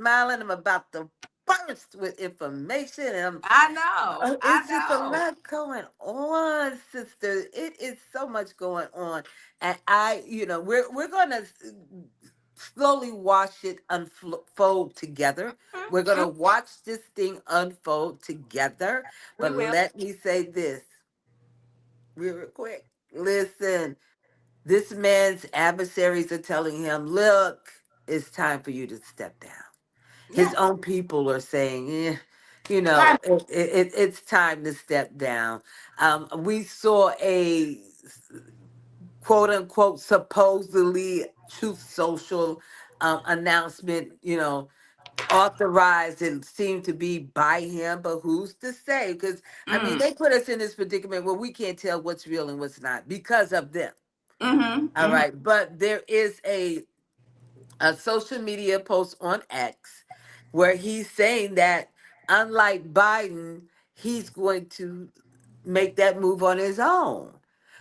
smiling. I'm about to burst with information. And I know. I it's just a know. lot going on, sister. It is so much going on, and we're gonna slowly watch it unfold together. We're gonna Mhm. watch this thing unfold together. We But will. let me say this real quick. Listen, this man's adversaries are telling him, "Look, it's time for you to step down." His Yes. own people are saying, Time. it's time to step down. We saw a quote unquote supposedly Truth Social announcement, authorized and seemed to be by him, but who's to say? Because I mean, Mm. they put us in this predicament where we can't tell what's real and what's not because of them. Mm-hmm. All Mm-hmm. right, but there is a social media post on X where he's saying that unlike Biden, he's going to make that move on his own.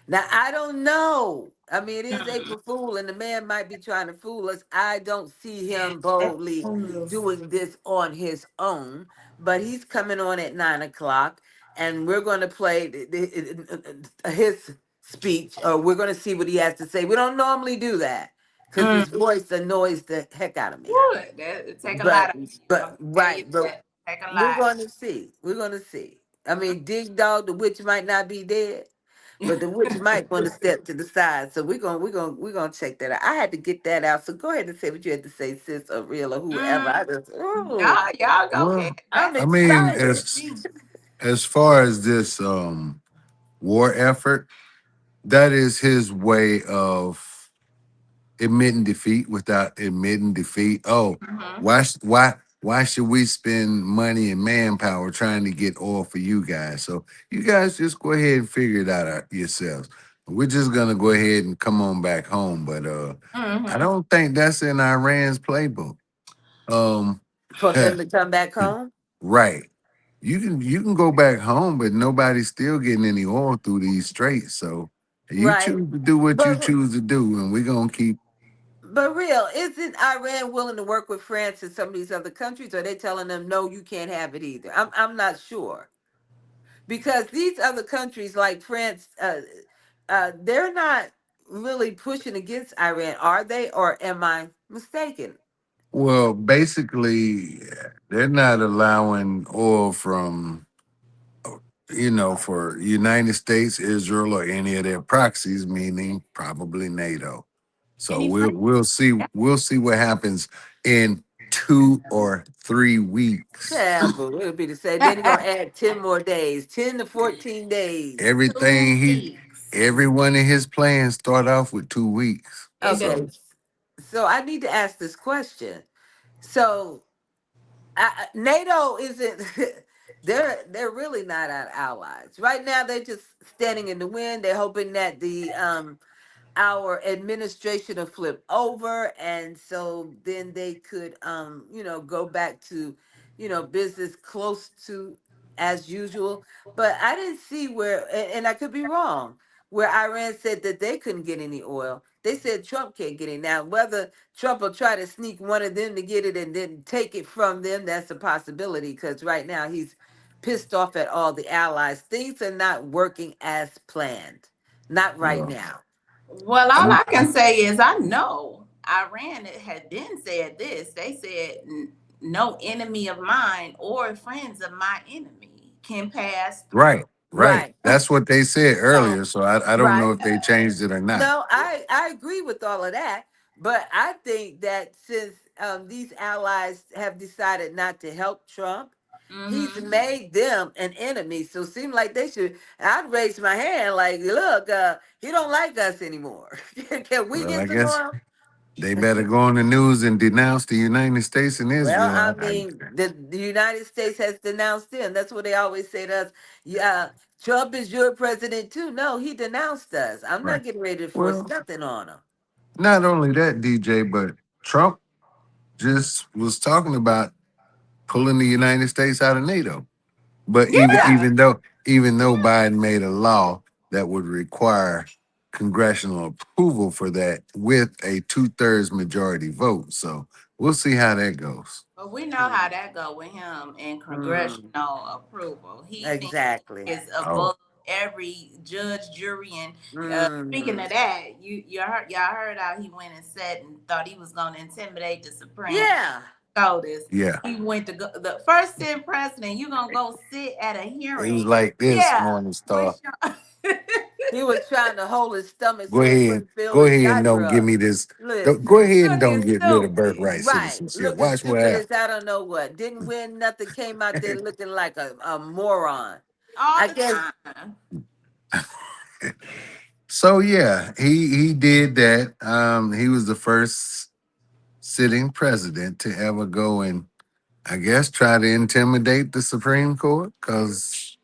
Now, I don't know. I mean, it is Mm. April Fool, and the man might be trying to fool us. I don't see him Yes. boldly doing this on his own, but he's coming on at 9 o'clock, and we're going to play his speech, or we're going to see what he has to say. We don't normally do that because Mm. his voice annoys the heck out of me. Would that take a lot But of but I'm tell you right, but that. Take a we're lot. going to see. We're going to see. I mean, Dig Dog, the witch might not be dead, but the witch might want to step to the side. So we're gonna check that out. I had to get that out. So go ahead and say what you had to say, sis, or real, or whoever. Mm. I just, ooh, Y'all go ahead. Well, I'm I That's mean, excited. that's me. as far as this war effort, that is his way of admitting defeat without admitting defeat. Oh, Mm-hmm. why should we spend money and manpower trying to get oil for you guys? So you guys just go ahead and figure it out yourselves. We're just gonna go ahead and come on back home. But I Mm-hmm. don't think that's in Iran's playbook. Um For them to come back home, right. You can go back home, but nobody's still getting any oil through these straits. So you right? choose to do what you But choose to do, and we're gonna keep. but real, isn't Iran willing to work with France and some of these other countries? Or are they telling them no, you can't have it either? I'm not sure because these other countries like France, they're not really pushing against Iran, are they? Or am I mistaken? Well, basically, they're not allowing oil from, for United States, Israel, or any of their proxies, meaning probably NATO. So Any we'll friends? we'll see we'll see what happens in 2 or 3 weeks. Yeah, but it'll be the same. Then you're gonna add 10 more days, 10 to 14 days. Everything Two he, weeks. every one of his plans start off with 2 weeks. It does. Okay, So so I need to ask this question. So NATO isn't. They're really not our allies right now. They're just standing in the wind. They're hoping that the our administration will flip over, and so then they could go back to business close to as usual. But I didn't see where, and I could be wrong, where Iran said that they couldn't get any oil. They said Trump can't get it. Now whether Trump will try to sneak one of them to get it and then take it from them, that's a possibility, because right now he's pissed off at all the allies. Things are not working as planned, not right well, now. Well, all I'm I can say is I know Iran had been said this. They said no enemy of mine or friends of my enemy can pass through. right, right. Right. That's what they said So earlier. So I don't know Right. if they changed it or not. No, I agree with all of that, but I think that since these allies have decided not to help Trump, he's mm-hmm. made them an enemy. So it seems like they should. I'd raise my hand, like, look, he don't like us anymore. Can we Well, get I some guess more? they better go on the news and denounce the United States and Well, Israel. I mean, the United States has denounced them. That's what they always say to us. Yeah, Trump is your president too. No, he denounced us. I'm Right. not getting ready to force Well, nothing on him. not only that, DJ, but Trump just was talking about pulling the United States out of NATO. But even Yeah. Yeah. even though even though Biden made a law that would require congressional approval for that with a 2/3 majority vote, so we'll see how that goes. But we know how that go with him in Mm, congressional approval. He thinks exactly. is Oh, above every judge, jury, and speaking Mm. of that, y'all heard how he went and said and thought he was going to intimidate the Supreme Yeah. SCOTUS. yeah. He went to go, the first sitting president. You gonna go sit at a He was hearing? like this, Yeah, Morning Star. with your He was trying to hold his stomach Go so he ahead. wouldn't fill Go his ahead and diaper don't give up. me this. Go Listen. ahead and don't looking get rid of stupid. birthright Right. citizenship. Looking Watch what stupid as happens. I don't know what. Didn't win nothing, came out there looking like a moron. All I the guess time. So yeah, he did that. He was the first sitting president to ever go and I guess try to intimidate the Supreme Court because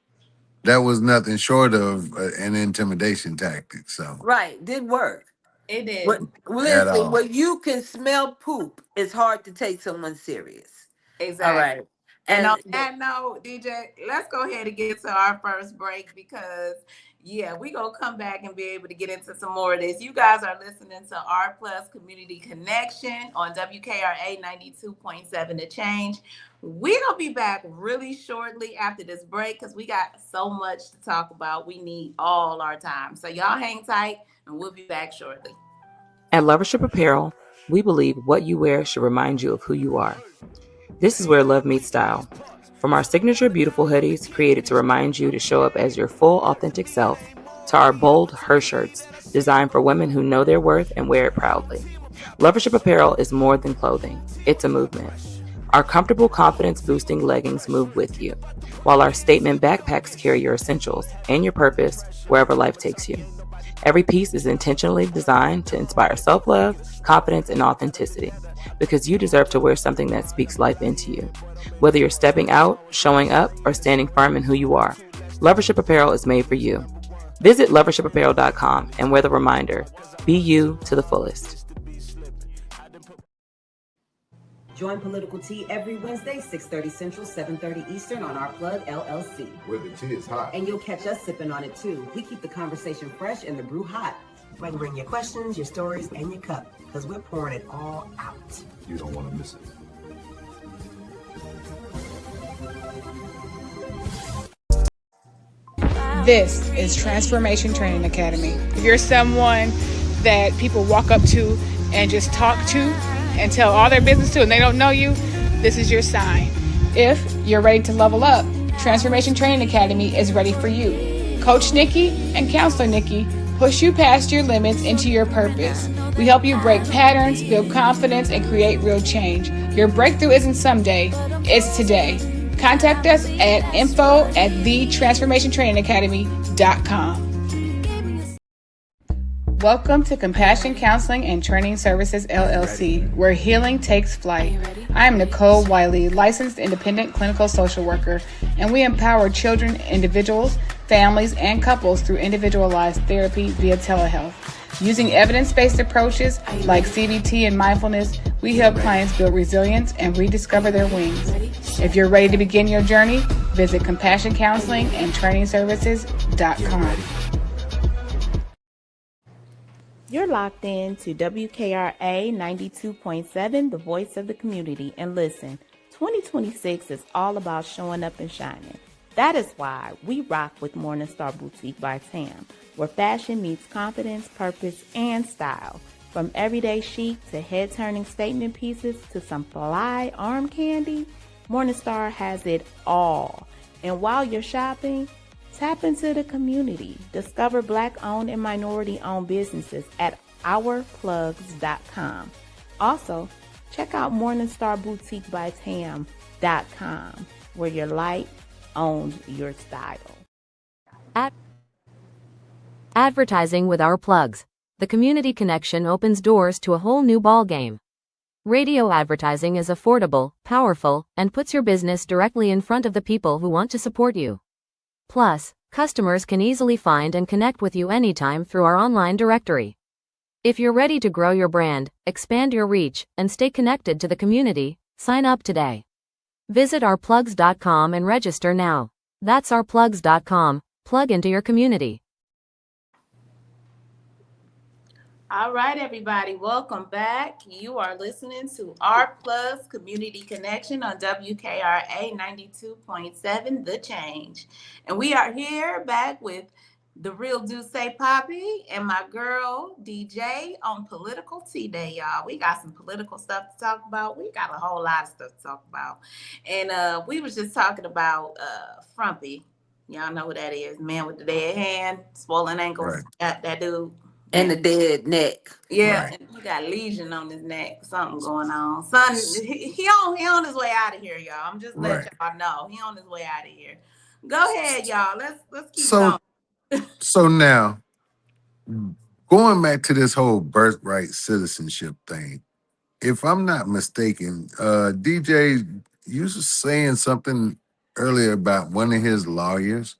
that was nothing short of an intimidation tactic. So right, didn't work. It What did. at listen, all. when you can smell poop, it's hard to take someone serious. All Exactly. right. And on And that note, DJ, let's go ahead and get to our first break because yeah, we gonna come back and be able to get into some more of this. You guys are listening to R Plus Community Connection on WKRA 92.7 The Change. We gonna be back really shortly after this break because we got so much to talk about. We need all our time. So y'all hang tight and we'll be back shortly. At Lovership Apparel, we believe what you wear should remind you of who you are. This is where love meets style. From our signature beautiful hoodies created to remind you to show up as your full authentic self, to our bold her shirts designed for women who know their worth and wear it proudly. Lovership Apparel is more than clothing, it's a movement. Our comfortable confidence boosting leggings move with you, while our statement backpacks carry your essentials and your purpose wherever life takes you. Every piece is intentionally designed to inspire self-love, confidence, and authenticity, because you deserve to wear something that speaks life into you. Whether you're stepping out, showing up, or standing firm in who you are, Lovership Apparel is made for you. Visit lovershipapparel.com and wear the reminder, be you to the fullest. Join Political Tea every Wednesday, 6:30 Central, 7:30 Eastern on our Plug LLC. Where the tea is hot. And you'll catch us sipping on it too. We keep the conversation fresh and the brew hot. You can bring your questions, your stories, and your cup, because we're pouring it all out. You don't want to miss it. This is Transformation Training Academy. If you're someone that people walk up to and just talk to and tell all their business to and they don't know you, this is your sign. If you're ready to level up, Transformation Training Academy is ready for you. Coach Nikki and Counselor Nikki push you past your limits into your purpose. We help you break patterns, build confidence, and create real change. Your breakthrough isn't someday, it's today. Contact us at info@thetransformationtrainingacademy.com. Welcome to Compassion Counseling and Training Services LLC, where healing takes flight. I am Nicole Wiley, licensed independent clinical social worker, and we empower children, individuals, families, and couples through individualized therapy via telehealth. Using evidence-based approaches like CBT and mindfulness, we help clients build resilience and rediscover their wings. If you're ready to begin your journey, visit CompassionCounselingAndTrainingServices.com. You're locked in to WKRA 92.7, the voice of the community. And listen, 2026 is all about showing up and shining. That is why we rock with Morningstar Boutique by Tam, where fashion meets confidence, purpose, and style. From everyday chic to head-turning statement pieces to some fly arm candy, Morningstar has it all. And while you're shopping, tap into the community. Discover Black-owned and minority-owned businesses at ourplugs.com. Also, check out morningstarboutiquebytam.com, where your light owns your style. Advertising with Our Plugs. The community connection opens doors to a whole new ballgame. Radio advertising is affordable, powerful, and puts your business directly in front of the people who want to support you. Plus, customers can easily find and connect with you anytime through our online directory. If you're ready to grow your brand, expand your reach, and stay connected to the community, sign up today. Visit ourplugs.com and register now. That's ourplugs.com. Plug into your community. All right, everybody, welcome back. You are listening to R Plus Community Connection on WKRA 92.7, The Change. And we are here back with the real Duce Papi and my girl DJ on Political Tea Day, y'all. We got some political stuff to talk about. We got a whole lot of stuff to talk about. And we was just talking about Frumpy. Y'all know who that is. Man with the dead hand, swollen ankles. Right. That dude. And Man. the dead neck. Yeah, Right. and he got lesion on his neck. Something going on. Son, he on his way out of here, y'all. I'm just letting Right. y'all know he on his way out of here. Go ahead, y'all. Let's keep So going. so now going back to this whole birthright citizenship thing, if I'm not mistaken, DJ, you was saying something earlier about one of his lawyers,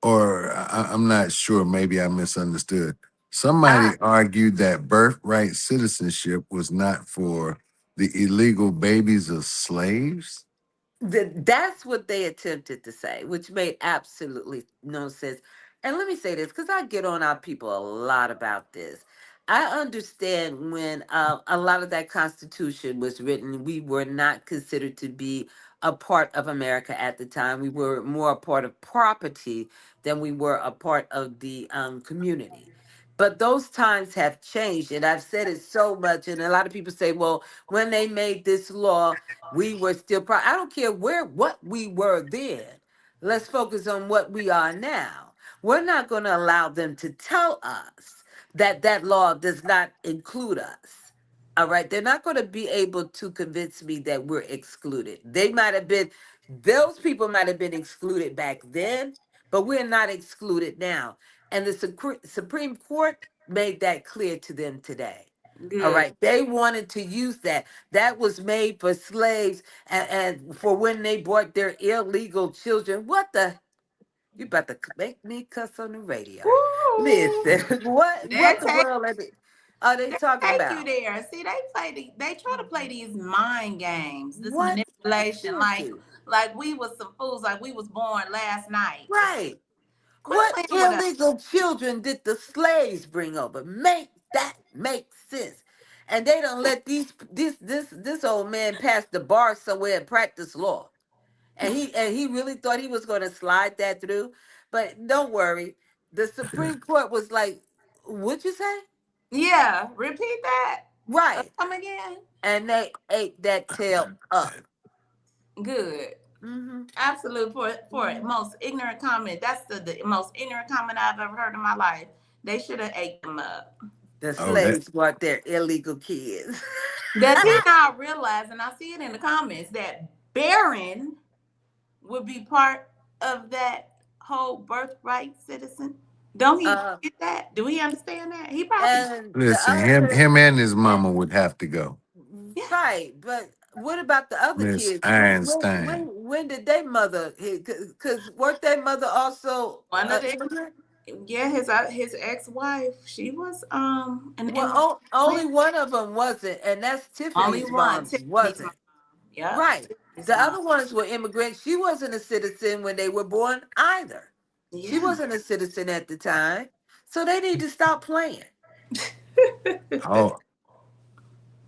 or I'm not sure. Maybe I misunderstood. I Somebody argued that birthright citizenship was not for the illegal babies of slaves. That's what they attempted to say, which made absolutely no sense. And let me say this, because I get on our people a lot about this. I understand when a lot of that Constitution was written, we were not considered to be a part of America at the time. We were more a part of property than we were a part of the community. But those times have changed, and I've said it so much. And a lot of people say, well, when they made this law, we were still I don't care what we were then. Let's focus on what we are now. We're not going to allow them to tell us that that law does not include us. All right, they're not going to be able to convince me that we're excluded. They might have been, those people might have been excluded back then, but we're not excluded now. And the Supreme Court made that clear to them today. All Good. right, they wanted to use that. That was made for slaves and for when they brought their illegal children. What the? You about to make me cuss on the radio. Woo! Listen, what They the take world are they they talking take you about? there. See, they try to play these mind games, this What? manipulation, Seriously. like we was some fools, like we was born last night or something. Right. Quit What playing with us. illegal children did the slaves bring over? Make that make sense. And they don't let this old man pass the bar somewhere and practice law. And he really thought he was going to slide that through. But don't worry, the Supreme Court was like, "What'd you say?" Yeah, repeat that. Right, Come again. and they ate that tail up. Good. Hmm. Absolute for Hmm. most ignorant comment. That's the most ignorant comment I've ever heard in my life. They should have ate them up. The Oh, that slaves brought their illegal kids. Does he not realize, and I see it in the comments, that Barron would be part of that whole birthright citizen? Don't he uh, get that? Do he understand that? He probably and the listen, him other, him and his and mama would have to go. yeah. right, but what about the other Miss kids? Einstein. When did their mother? Because weren't their mother also One of the immigrant? yeah, his ex-wife, she was an Well, immigrant. only one of them wasn't, and that's Only Tiffany's one, mom. Tiffany's mom. Wasn't Yep, right. Tiffany's The mom. other ones were immigrants. She wasn't a citizen when they were born either. She Yeah. wasn't a citizen at the time, so they need to stop playing. Oh,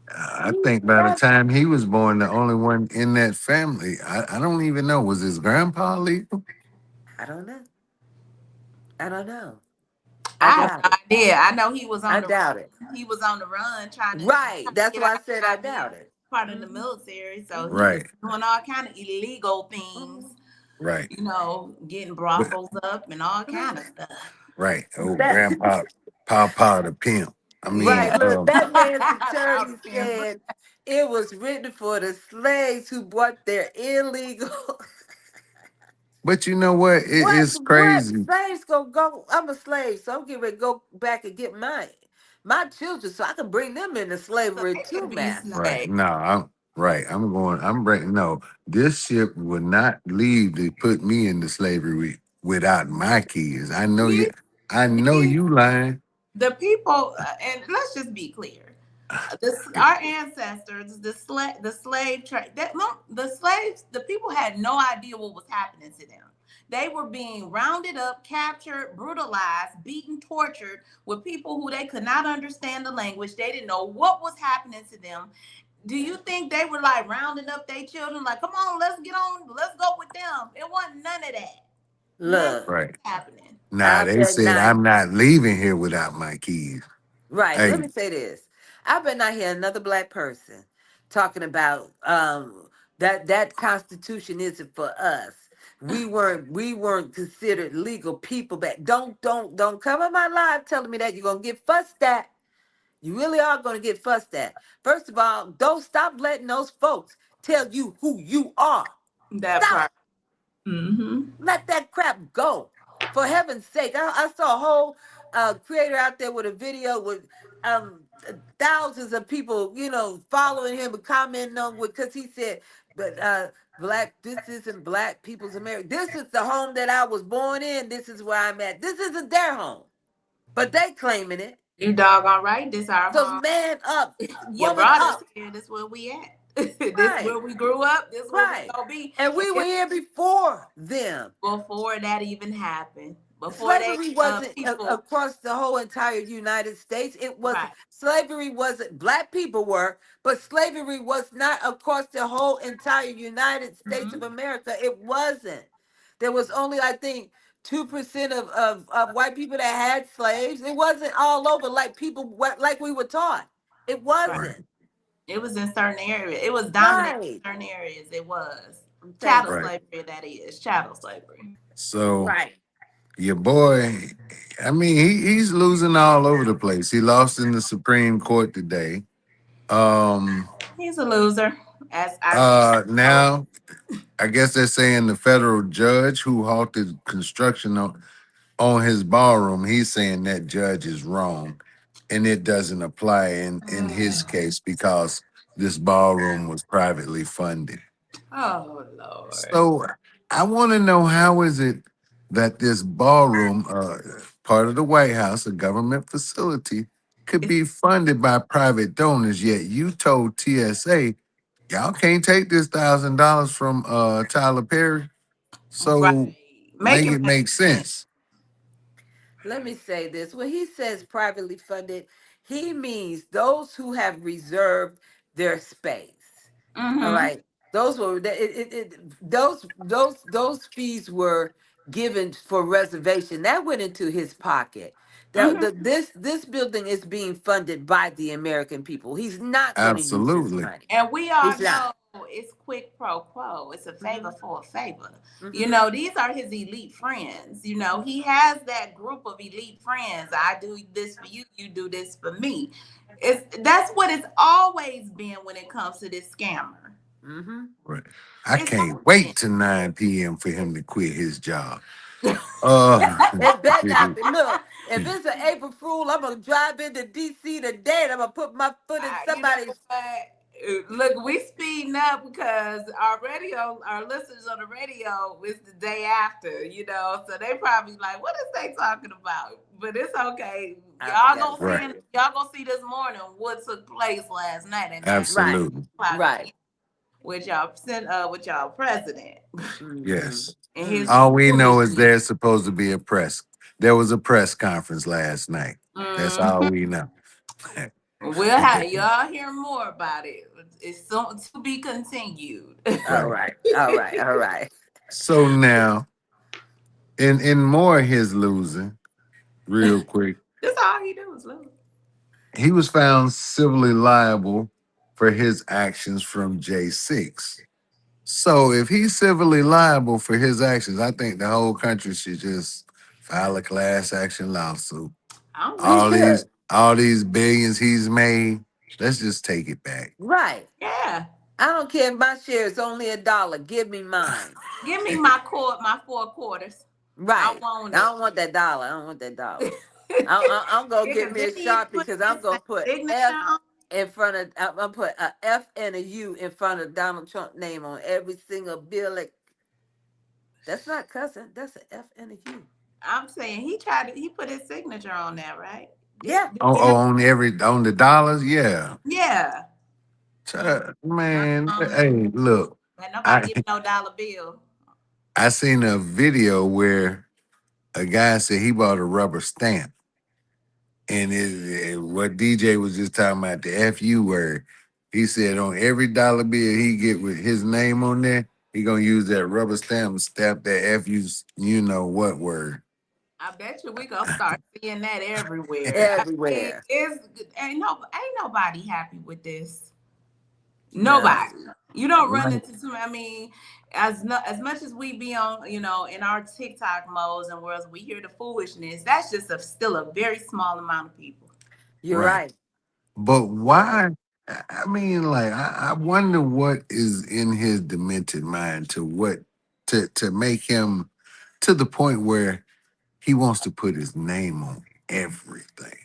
I You think by the got- time he was born, the only one in that family, I don't even know, was his grandpa legal? I don't know. I don't know. I I have doubt no it. idea. I know he was I on the doubt it. run. He was on the run Right. trying to That's get why I out, said I being doubt it. part of the Hmm. military. So he Hmm. was Right, doing all kind of illegal Hmm. things, right, getting but brothels up and all kind of stuff. right. Oh, That grandpa, Papa the pimp. I mean, right. Yeah. Look, that man's Proud attorney of him. said it was written for the slaves who brought their illegal. but you know what? It's What crazy. slaves gonna go? I'm a slave, so I'm getting ready to go back and get my children, so I can bring them into So slavery they too, could be Right. master. slaves. No, I'm right. I'm breaking. No, this ship would not leave to put me into slavery without my kids. I know you. We, I know we, you lying. the people, and let's just be clear. Our ancestors, the slave trade, the slaves, the people had no idea what was happening to them. They were being rounded up, captured, brutalized, beaten, tortured with people who they could not understand the language. They didn't know what was happening to them. Do you think they were like rounding up their children, like, come on, let's get on, let's go with them? It wasn't none of that. None of that Look, Right. happening. Nah, I they bet said not. I'm not leaving here without my keys. Right. Let Hey, me say this. I bet not hear another black person talking about that Constitution isn't for us. We weren't considered legal people back. Don't come in my live telling me that you're gonna get fussed at. You really are gonna get fussed at. First of all, don't stop letting those folks tell you who you are. That Stop. part. Mm-hmm. Let that crap go. For heaven's sake. I saw a whole creator out there with a video with thousands of people, following him and commenting on because he said, but black, this isn't black people's America. This is the home that I was born in. This is where I'm at. This isn't their home. But they claiming it. You doggone right. This our So home. man up, You woman brought us up. here. This where we at. This Right, where we grew up. This where we right. gonna be. And we were here before them. Before that even happened. Before they Slavery wasn't people. across the whole entire United States. It was Right. slavery wasn't black people were, but slavery was not across the whole entire United States Mm-hmm. of America. It wasn't. There was only, I think, 2% of white people that had slaves. It wasn't all over like like we were taught. It Right. right, wasn't. It was in certain areas. It was dominant Right. in certain areas. It was. Thank Chattel you. right. slavery, that is. Chattel slavery. So Right. your boy, I mean, he's losing all over the place. He lost in the Supreme Court today. Um, He's a loser. As I told. now I guess they're saying the federal judge who halted construction on his ballroom, he's saying that judge is wrong, and it doesn't apply in his case because this ballroom was privately funded. Oh Lord. So I want to know, how is it that this ballroom, part of the White House, a government facility, could It's be funded by private donors, yet you told TSA y'all can't take this $1,000 from Tyler Perry. right. So Make make it it make make sense. sense. Let me say this. When he says privately funded, he means those who have reserved their space. All Mm-hmm. right. Those were those fees were given for reservation. That went into his pocket. Mm-hmm. This building is being funded by the American people. He's not going to use this Absolutely. money. And we all He's not. know it's quick pro quo. It's a favor Hmm. for a favor. Hmm. These are his elite friends. He has that group of elite friends. I do this for you, you do this for me. That's what it's always been when it comes to this scammer. Hmm. Right. I It's can't always been. wait till 9 p.m. for him to quit his job. Uh It better not be. Look, if it's an April Fool, I'm gonna drive into DC today and I'm gonna put my foot in You know somebody's. what? Look, we speeding up because our listeners on the radio is the day after, so they probably like, what is they talking about? But it's okay. I forgot about right. it. Y'all gonna see this morning what took place last night at 9 Right. Absolutely. o'clock Right. with y'all president Hmm. Yes. and his Hmm. All we know is foolishness. there's supposed to be a press. There was a press conference last night. That's all Mhm. we know. We'll have y'all hear more about it. It's so, to be continued. All Right. right. All right. All right. So now, in more of his losing, real quick, That's all he do is lose. he was found civilly liable for his actions from J6. So if he's civilly liable for his actions, I think the whole country should just file a class action lawsuit. I don't We think. All these billions he's made, let's just take it back. Right. Yeah. I don't care if my share is only $1. Give me mine. Give me my 4 quarters. I Right. want I it. don't want that dollar. I don't want that dollar. Yeah, I'm gonna get because me a then he Sharpie put because his I'm gonna put signature F on. in front of. I'm gonna put a F and a U in front of Donald Trump name on every single bill. Like, that's not cussing. That's an F and a U. I'm saying he put his signature on that, right? Yeah. On the dollars, yeah. Yeah. Man, Um, hey, look, and nobody I give no dollar bill. I seen a video where a guy said he bought a rubber stamp, and what DJ was just talking about, the FU word. He said on every dollar bill he get with his name on there, he gonna use that rubber stamp and stamp that FU, you know what word. I bet you we gonna start seeing that everywhere. I mean, Everywhere. ain't nobody happy with this. No. Nobody. You don't run Right. into I mean, as much as we be on, in our TikTok modes and worlds, we hear the foolishness. That's just still a very small amount of people. You're Right. right. But You're right. why? I mean, like, I wonder what is in his demented mind to make him to the point where he wants to put his name on everything.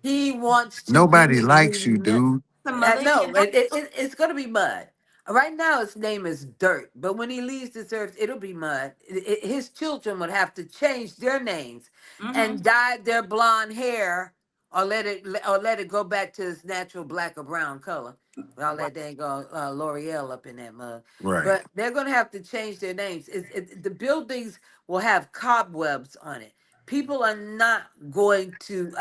He wants to Nobody be likes you, dude. The no, millennium. it's going to be mud. Right now, his name is Dirt, but when he leaves this earth, it'll be mud. His children would have to change their names and Hmm. dye their blonde hair, or let it go back to its natural black or brown color. All Right. that dang L'Oreal up in that mug. Right. But they're going to have to change their names. The buildings will have cobwebs on it. People are not going to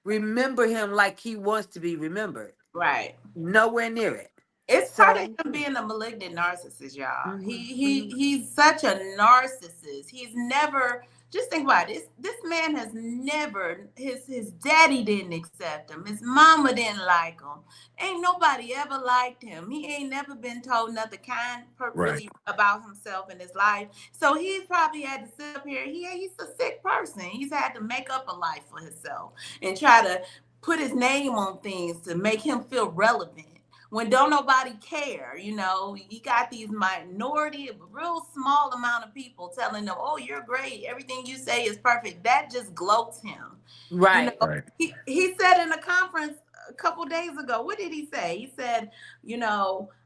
remember him like he wants to be remembered. Right. Nowhere near it. It's part of So, him being a malignant narcissist, y'all. mhm, mhm. He's such a narcissist. He's never, just think about it. This man has never, his daddy didn't accept him. His mama didn't like him. Ain't nobody ever liked him. He ain't never been told nothing kind Right. really about himself in his life. So he's probably had to sit up here. He's a sick person. He's had to make up a life for himself and try to put his name on things to make him feel relevant when don't nobody care. He got these minority, a real small amount of people telling them, oh, you're great, everything you say is perfect. That just gloats him. you know Right. Right. he said in a conference a couple days ago, what did he say? He said,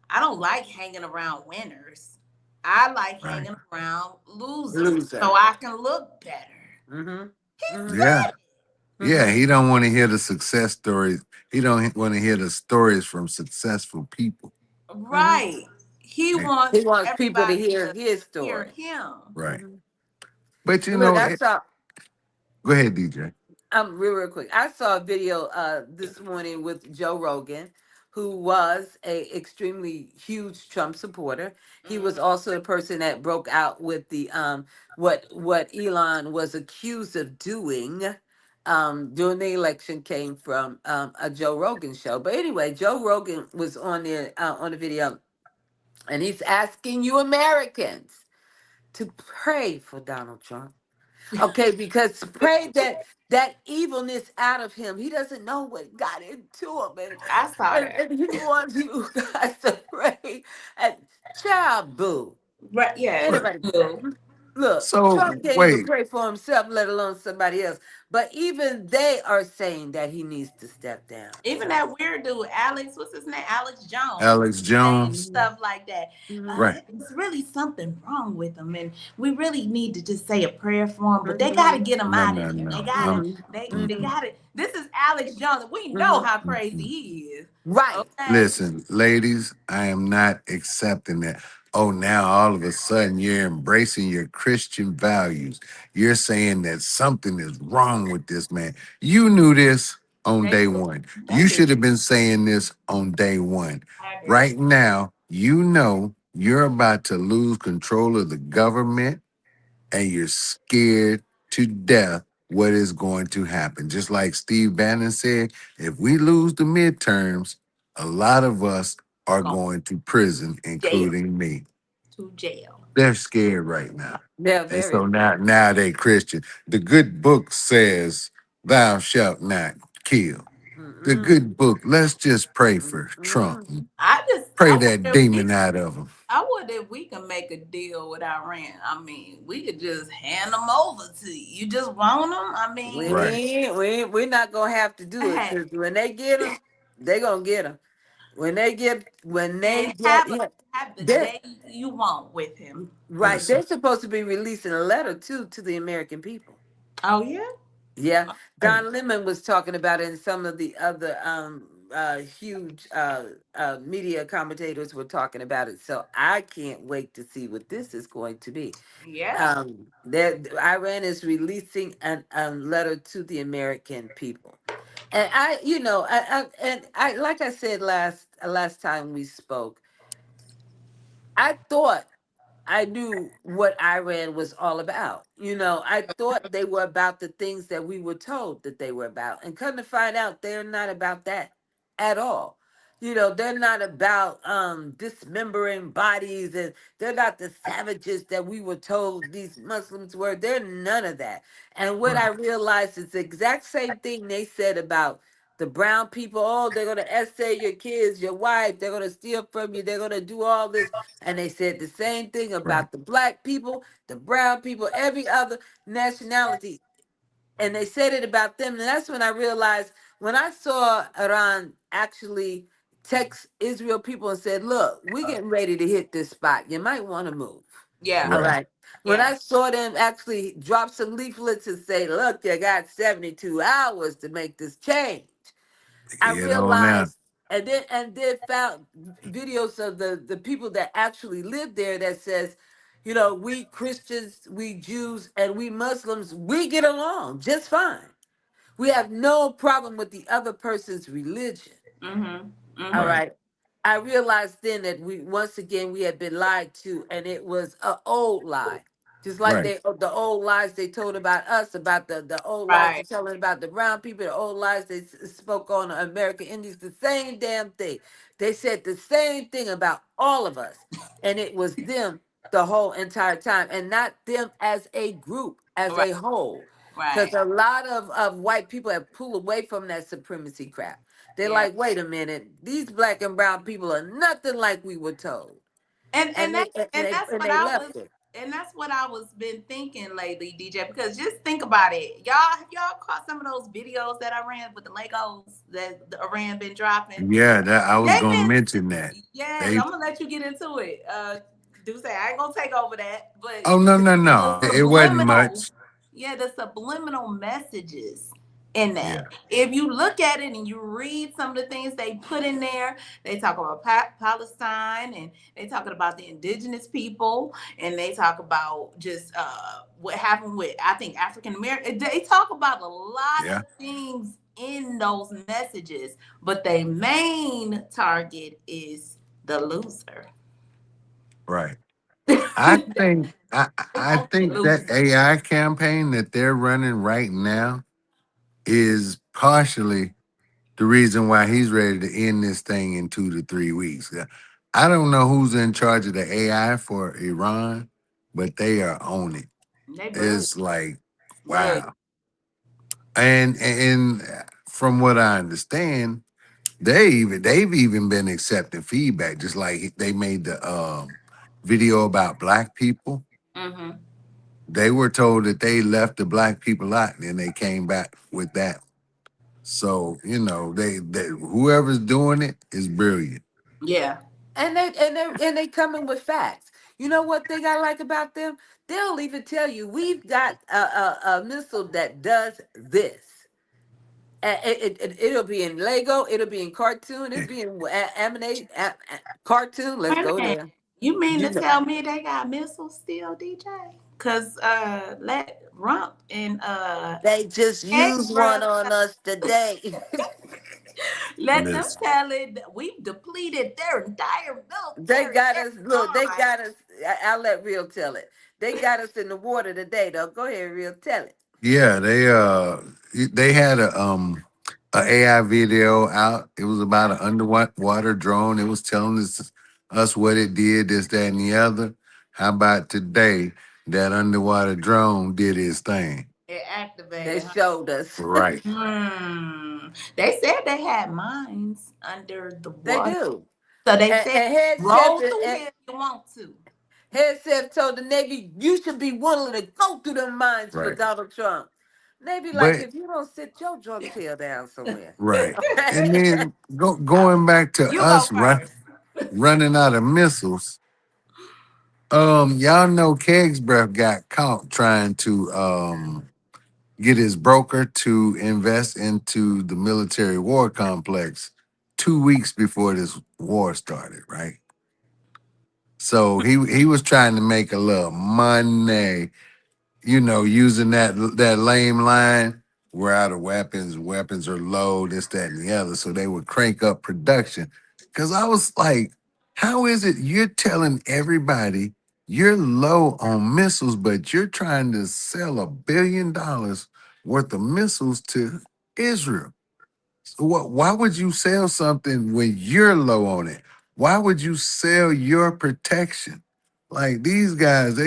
I don't like hanging around winners. I like Right. hanging around losers so Loser. I can look better. Mm-hmm. He Mm-hmm. Yeah. said Yeah. Mm-hmm. He don't want to hear the success stories. He don't want to hear the stories from successful people. it. Mm-hmm. Right. He And- He wants wants people to everybody hear to his hear story. him. right. Mm-hmm. But you Look, know, I saw. go ahead, DJ. Real quick. I saw a video this morning with Joe Rogan, who was a extremely huge Trump supporter. He was also the person that broke out with the what Elon was accused of doing during the election came from a Joe Rogan show. But anyway, Joe Rogan was on there on the video, and he's asking you Americans to pray for Donald Trump. Okay, because pray that evilness out of him. He doesn't know what got into him, and I saw and, that. and he wants you guys to pray. And child, boo, Right, yes. But anybody pray. Look, so Trump can't even wait, pray for himself, let alone somebody else. But even they are saying that he needs to step down. Even So, that weird dude, Alex, what's his name? Alex Jones, Alex saying Jones. mhm, stuff like that. mhm, Right. It's really something wrong with him, and we really need to just say a prayer for him. But they got to mhm, get him No, out of no, there. They no. got to, they Mm-mm. got to. This is Alex Jones. We know mhm. how crazy Mm-mm. he is. Right. Okay. Listen, ladies, I am not accepting that. Oh, now all of a sudden you're embracing your Christian values. You're saying that something is wrong with this man. You knew this on They day do. one. They You do. should have been saying this on day one. I agree. Right now, you know you're about to lose control of the government and you're scared to death what is going to happen. Just like Steve Bannon said, if we lose the midterms, a lot of us are Going going to prison, to jail. including me. To jail. They're scared right now. They're And very so scared. now they Christian. The good book says, thou shalt not kill. The Mm-mm, good book, let's just pray for Trump mm-mm. and I pray wonder that if we demon out of him. I wonder if we can make a deal with Iran. I mean, we could just hand them over to you. You just want them? I We mean, Right. ain't, we're not gonna have to do it hey, because when they get him, they gonna get him. When they get and him, have the they're day you want with him. right. Listen. They're supposed to be releasing a letter too to the American people. Oh yeah. Yeah, Hey, Don Lemon was talking about it, and some of the other huge media commentators were talking about it. So I can't wait to see what this is going to be. Yeah. Iran is releasing a letter to the American people, and like I said last time we spoke, I thought I knew what Iran was all about. I thought they were about the things that we were told that they were about. And come to find out, they're not about that at all. They're not about dismembering bodies, and they're not the savages that we were told these Muslims were. They're none of that. And what I realized is the exact same thing they said about the brown people. Oh, they're going to essay your kids, your wife. They're going to steal from you. They're going to do all this. And they said the same thing Right. about the black people, the brown people, every other nationality. And they said it about them. And that's when I realized, when I saw Iran actually text Israel people and said, look, we're getting ready to hit this spot. You might want to move. Yeah. All Right. right. When Yeah. I saw them actually drop some leaflets and say, look, you got 72 hours to make this change, I Get on out. realized, and then found videos of the people that actually live there that says, we Christians, we Jews, and we Muslims, we get along just fine. We have no problem with the other person's religion. Mhm. All Mhm. Right. right. I realized then that we had been lied to, and it was an old lie. Just like Right. the old lies they told about us, about the old lies they're Right. telling about the brown people, the old lies they spoke on the American Indians, the same damn thing. They said the same thing about all of us, and it was them the whole entire time, and not them as a group, as Right. a whole. Because Right. a lot of white people have pulled away from that supremacy crap. They're Yeah. like, wait a minute, these black and brown people are nothing like we were told, And and and that they and and they that's and what they I was left it. and that's what I was been thinking lately, DJ. Because just think about it, have y'all caught some of those videos that I ran with the Legos that the Iran been dropping? Yeah, that I was They've gonna been, mention that. yes. They I'm gonna let you get into it. Do say I ain't gonna take over that, but Oh, no, no, the no. It wasn't subliminal, much. yeah, the subliminal messages in that. Yeah. If you look at it and you read some of the things they put in there, they talk about Palestine, and they talking about the indigenous people, and they talk about just what happened with, I think, African American. They talk about a lot Yeah. of things in those messages, but their main target is the loser. Right. I They think I I want the think that loser. AI campaign that they're running right now is partially the reason why he's ready to end this thing in 2 to 3 weeks. I don't know who's in charge of the AI for Iran, but they are on it. They bug, It's like, bug. wow. And from what I understand, they've even been accepting feedback, just like they made the video about black people. Mm-hmm. They were told that they left the black people out, and then they came back with that. So they whoever's doing it is brilliant. Yeah. And they coming with facts. You know what they got like about them? They'll even tell you we've got a missile that does this. It'll be in Lego. It'll be in cartoon. It'll be in animate cartoon. Let's Wait a go minute. there. You mean You to know, tell me they got missiles still, DJ? Cause let Rump and they just X used one bruh, on us today. let them Listen, tell it that we've depleted their entire They military got every us. Look, they time. got us. I'll let Real tell it. They got us in the water today, though. Go ahead, Real, tell it. yeah, they had a AI video out. It was about an underwater drone. It was telling us what it did, this, that, and the other. How about today? That underwater drone did its thing. It They activated, huh? showed us. Right. They said they had mines under the They water. do. So they said And head chef roll through here if you want to. head chef told the Navy, you should be willing to go through the mines for Right. Donald Trump. Navy, like, But if you don't sit your drunk tail down somewhere. right. And then going back to You go us first. running out of missiles. Y'all know Keg's breath got caught trying to get his broker to invest into the military war complex 2 weeks before this war started, right? So he was trying to make a little money, using that lame line, we're out of weapons, weapons are low, this, that, and the other. So they would crank up production. Cause I was like, how is it you're telling everybody you're low on missiles, but you're trying to sell $1 billion worth of missiles to Israel? So why would you sell something when you're low on it? Why would you sell your protection? Like these guys,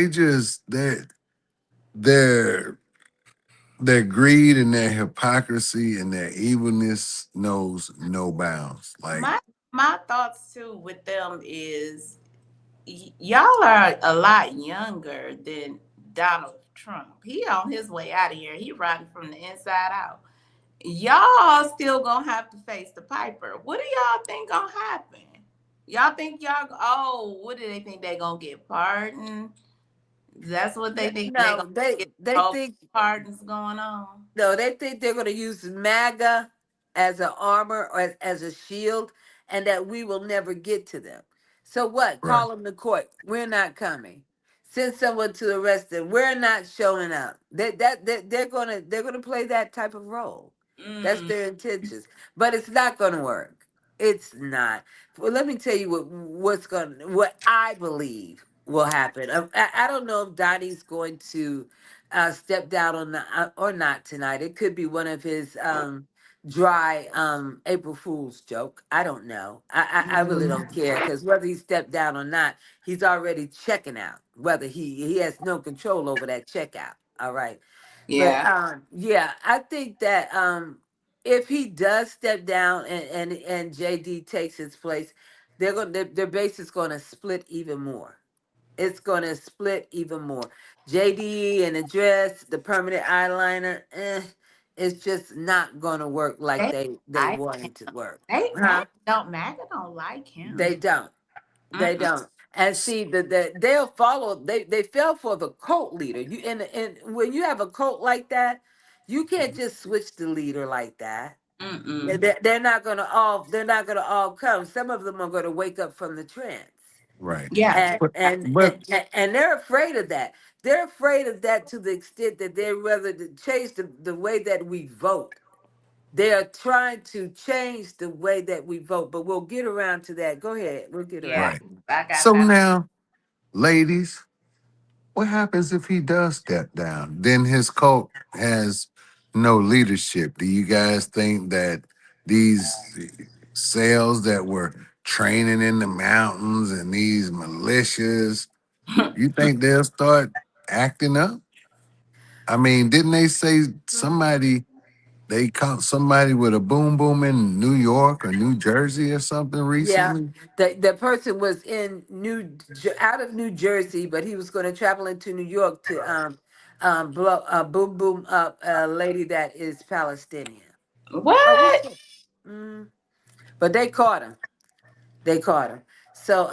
their their greed and their hypocrisy and their evilness knows no bounds. Like, My thoughts too with them is y'all are a lot younger than Donald Trump. He on his way out of here. He riding from the inside out. Y'all still gonna have to face the piper. What do y'all think gonna happen? Y'all think what do they think they gonna get pardoned? That's what they think they No, gonna they get they all think pardons going on. no, they think they're going to use MAGA as an armor or as a shield, and that we will never get to them. So what? right, Call them to court. We're not coming. Send someone to arrest them. We're not showing up. They're gonna play that type of role. That's Mm, their intentions, but it's not going to work. It's not. Well, let me tell you what I believe will happen. I don't know if Donnie's going to step down on the or not tonight. It could be one of his dry April Fool's joke. I don't know. I really don't care because whether he stepped down or not, he's already checking out. Whether he has no control over that checkout. All right. But yeah. yeah, I think that if he does step down and JD takes his place, their base is going to split even more. It's going to split even more. JD and the dress, the permanent eyeliner, it's just not going to work like They they like want him. it to work. They Huh? Maga don't like him. They don't. They Mm-mm. don't. And see they'll follow. They fell for the cult leader. And when you have a cult like that, you can't just switch the leader like that. Mm-mm. They're not gonna all come. Some of them are gonna wake up from the trance. right. Yeah. and But and but and, and they're afraid of that. They're afraid of that to the extent that they're rather to change the way that we vote. They are trying to change the way that we vote, but we'll get around to that. Go ahead, we'll get around Yeah. right. to it. I got So time. now, ladies, what happens if he does step down? Then his cult has no leadership. Do you guys think that these cells that were training in the mountains and these militias, you think they'll start acting up? I mean, didn't they say they caught somebody with a boom boom in New York or New Jersey or something Yeah, recently? the person was out of New Jersey, but he was going to travel into New York to blow boom boom up a lady that is Palestinian. Oh, what's What? that? But they caught him. They caught him. So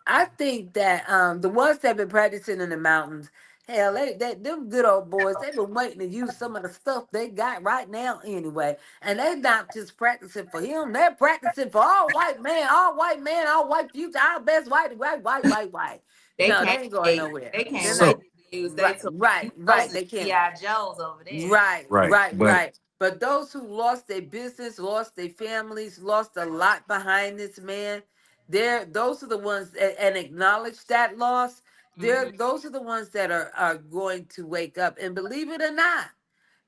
I think that the ones that have been practicing in the mountains, hell, them good old boys, they've been waiting to use some of the stuff they got right now anyway. And they're not just practicing for him, they're practicing for all white man, all white future, our best white. They No, they can't ain't going wait. nowhere. They can't They're wait not So to use they right, tool. right, You know right. some They can't. G.I. Joes over there. Right, right, right, but right. But those who lost their business, lost their families, lost a lot behind this man, those are the ones and acknowledge that loss. Hmm. Those are the ones that are going to wake up. And believe it or not,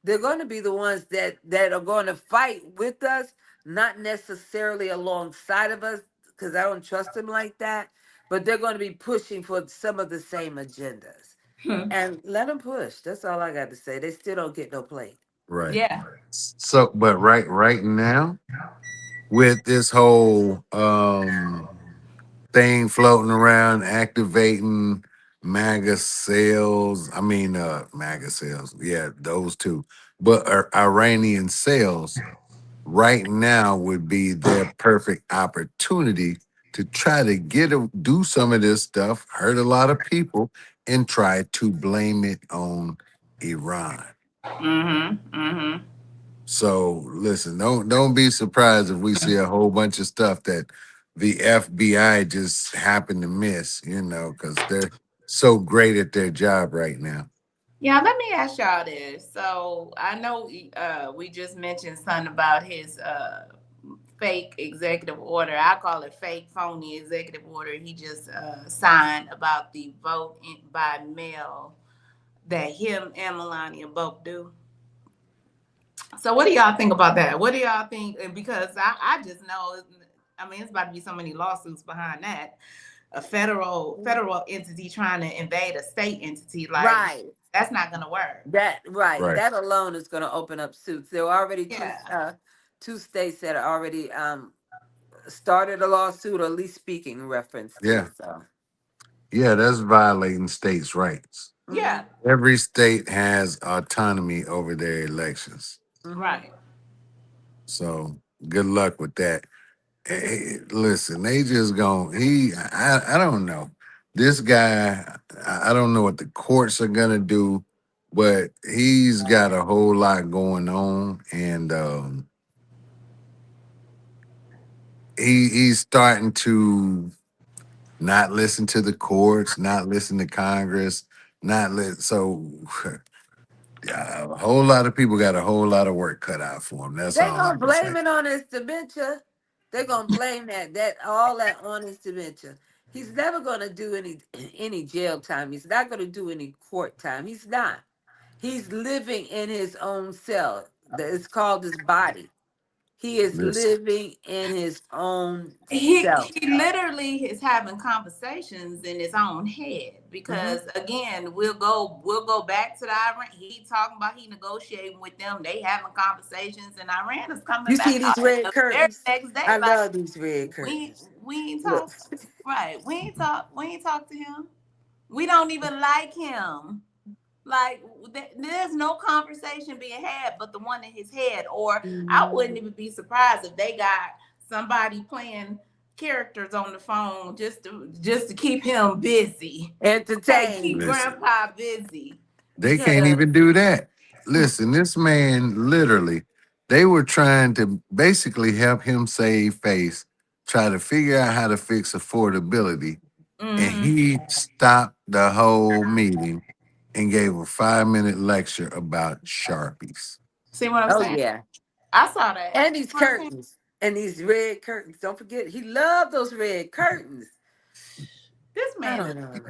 they're going to be the ones that are going to fight with us, not necessarily alongside of us, because I don't trust them like that. But they're going to be pushing for some of the same agendas. And let them push. That's all I got to say. They still don't get no play. right. Yeah. So but right now, with this whole thing floating around, activating MAGA sales. I mean, MAGA sales. Yeah, those two. But Iranian sales right now would be their perfect opportunity to try to do some of this stuff, hurt a lot of people, and try to blame it on Iran. Mm-hmm. Mm-hmm. So listen, don't be surprised if we see a whole bunch of stuff that the FBI just happened to miss, because they're so great at their job right now. Yeah, let me ask y'all this. So I know we just mentioned something about his fake executive order. I call it fake, phony executive order. He just signed about the by mail that him and Melania both do. So what do y'all think about that? What do y'all think? Because I just know, I mean, it's about to be so many lawsuits behind that. A federal entity trying to invade a state entity, like Right. that's not gonna work. Right. That alone is going to open up suits. There are already Yeah. two states that are already started a lawsuit, or at least speaking in reference to Yeah. it. So, Yeah, that's violating states' rights. Yeah. Every state has autonomy over their elections. Right. So good luck with that. Hey, listen, they just I don't know. This guy, I don't know what the courts are gonna do, but he's got a whole lot going on, and he's starting to not listen to the courts, not listen to Congress, not let so a whole lot of people got a whole lot of work cut out for him. That's they all I gonna can say. blame it on his dementia. They're gonna blame that all that on his dementia. He's never gonna do any jail time. He's not gonna do any court time. He's not. He's living in his own cell. It's called his body. He is Listen, living in his own self. He literally is having conversations in his own head Hmm. because again we'll go back to the Iran. He talking about he negotiating with them. They having conversations, and Iran is coming You see back these out red the very curtains? next day I like love these red we curtains. we ain't Look. talk right. We ain't talk to him. We don't even like him. Like there's no conversation being had but the one in his head. Or I wouldn't even be surprised if they got somebody playing characters on the phone just to keep him busy. Okay, keep Entertained. listen. grandpa busy. They can't Because even do that. Listen, this man literally, they were trying to basically help him save face, try to figure out how to fix affordability. And mhm. he stopped the whole meeting and gave a 5-minute lecture about Sharpies. See what I'm Oh saying? yeah. I saw that. And these curtains. And these red curtains. Don't forget, he loved those red curtains. This I man is don't know.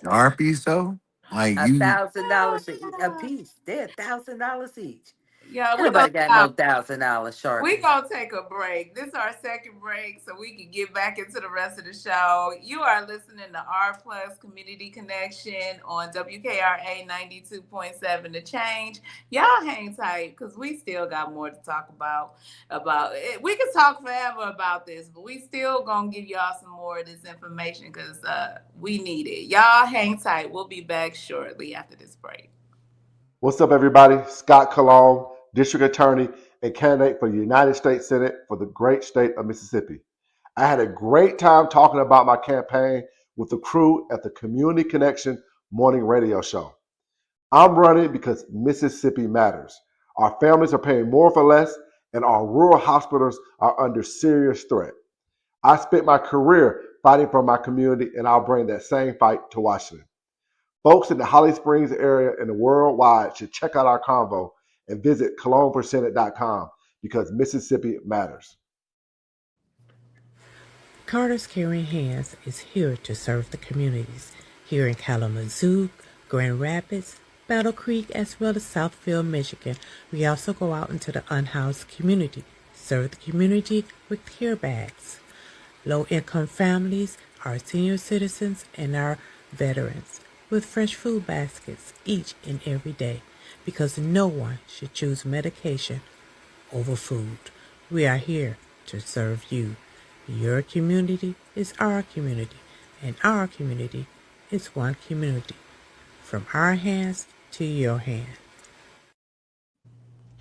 Sharpies though? Like you $1,000 a piece. They're $1,000 each. yeah, Ain't we gonna nobody got stop. no $1,000 We're Sharpies. going to take a break. This is our second break so we can get back into the rest of the show. You are listening to R Plus Community Connection on WKRA 92.7 The Change. Y'all hang tight because we still got more to talk about it. We can talk forever about this, but we still going to give y'all some more of this information because we need it. Y'all hang tight. We'll be back shortly after this break. What's up, everybody? Scott Cologne, District Attorney and candidate for the United States Senate for the great state of Mississippi. I had a great time talking about my campaign with the crew at the Community Connection morning radio show. I'm running because Mississippi matters. Our families are paying more for less, and our rural hospitals are under serious threat. I spent my career fighting for my community, and I'll bring that same fight to Washington. Folks in the Holly Springs area and the worldwide should check out our convo and visit cologneforsenate.com because Mississippi matters. Carter's Caring Hands is here to serve the communities here in Kalamazoo, Grand Rapids, Battle Creek, as well as Southfield, Michigan. We also go out into the unhoused community, serve the community with care bags. Low-income families, our senior citizens, and our veterans with fresh food baskets each and every day because no one should choose medication over food. We are here to serve you. Your community is our community, and our community is one community. From our hands to your hand.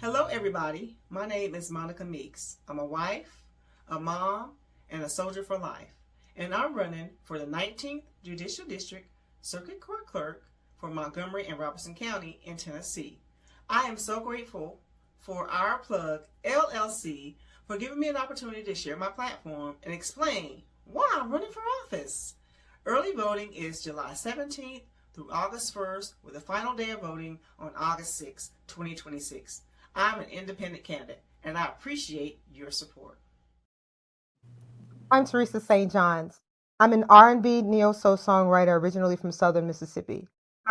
Hello, everybody. My name is Monica Meeks. I'm a wife, a mom, and a soldier for life. And I'm running for the 19th Judicial District Circuit Court Clerk for Montgomery and Robertson County in Tennessee. I am so grateful for Our Plug LLC for giving me an opportunity to share my platform and explain why I'm running for office. Early voting is July 17th through August 1st, with the final day of voting on August 6th, 2026. I'm an independent candidate, and I appreciate your support. I'm Teresa St. John's. I'm an R&B neo-soul songwriter originally from Southern Mississippi.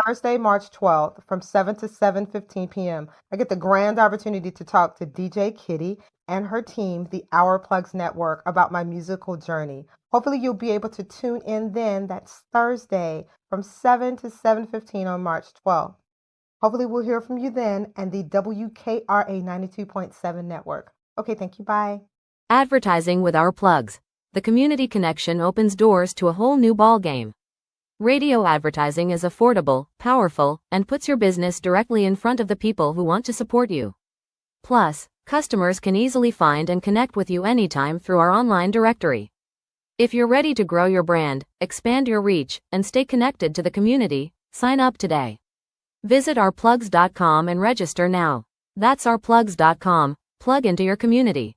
Thursday, March 12th, from 7 to 7:15 p.m., I get the grand opportunity to talk to DJ Kitty and her team, the Our Plugs Network, about my musical journey. Hopefully, you'll be able to tune in then. That's Thursday from 7 to 7:15 on March 12th. Hopefully, we'll hear from you then and the WKRA 92.7 network. Okay, thank you. Bye. Advertising with our plugs. The community connection opens doors to a whole new ballgame. Radio advertising is affordable, powerful, and puts your business directly in front of the people who want to support you. Plus, customers can easily find and connect with you anytime through our online directory. If you're ready to grow your brand, expand your reach, and stay connected to the community, sign up today. Visit ourplugs.com and register now. That's ourplugs.com. Plug into your community.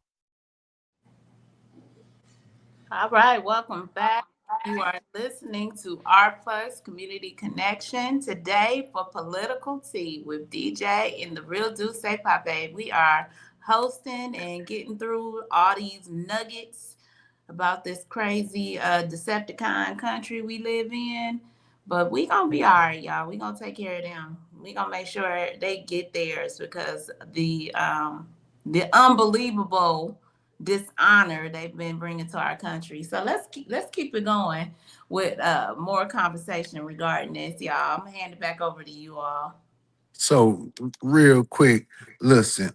All right, welcome back. You are listening to Our Plus Community Connection today for Political Tea with DeeJay and The Real D, Papi. We are hosting and getting through all these nuggets about this crazy Decepticon country we live in. But we gonna be all right, y'all. We gonna take care of them. We gonna make sure they get theirs because the unbelievable dishonor they've been bringing to our country. So let's keep it going with more conversation regarding this, y'all. I'm gonna hand it back over to you all. So real quick, listen,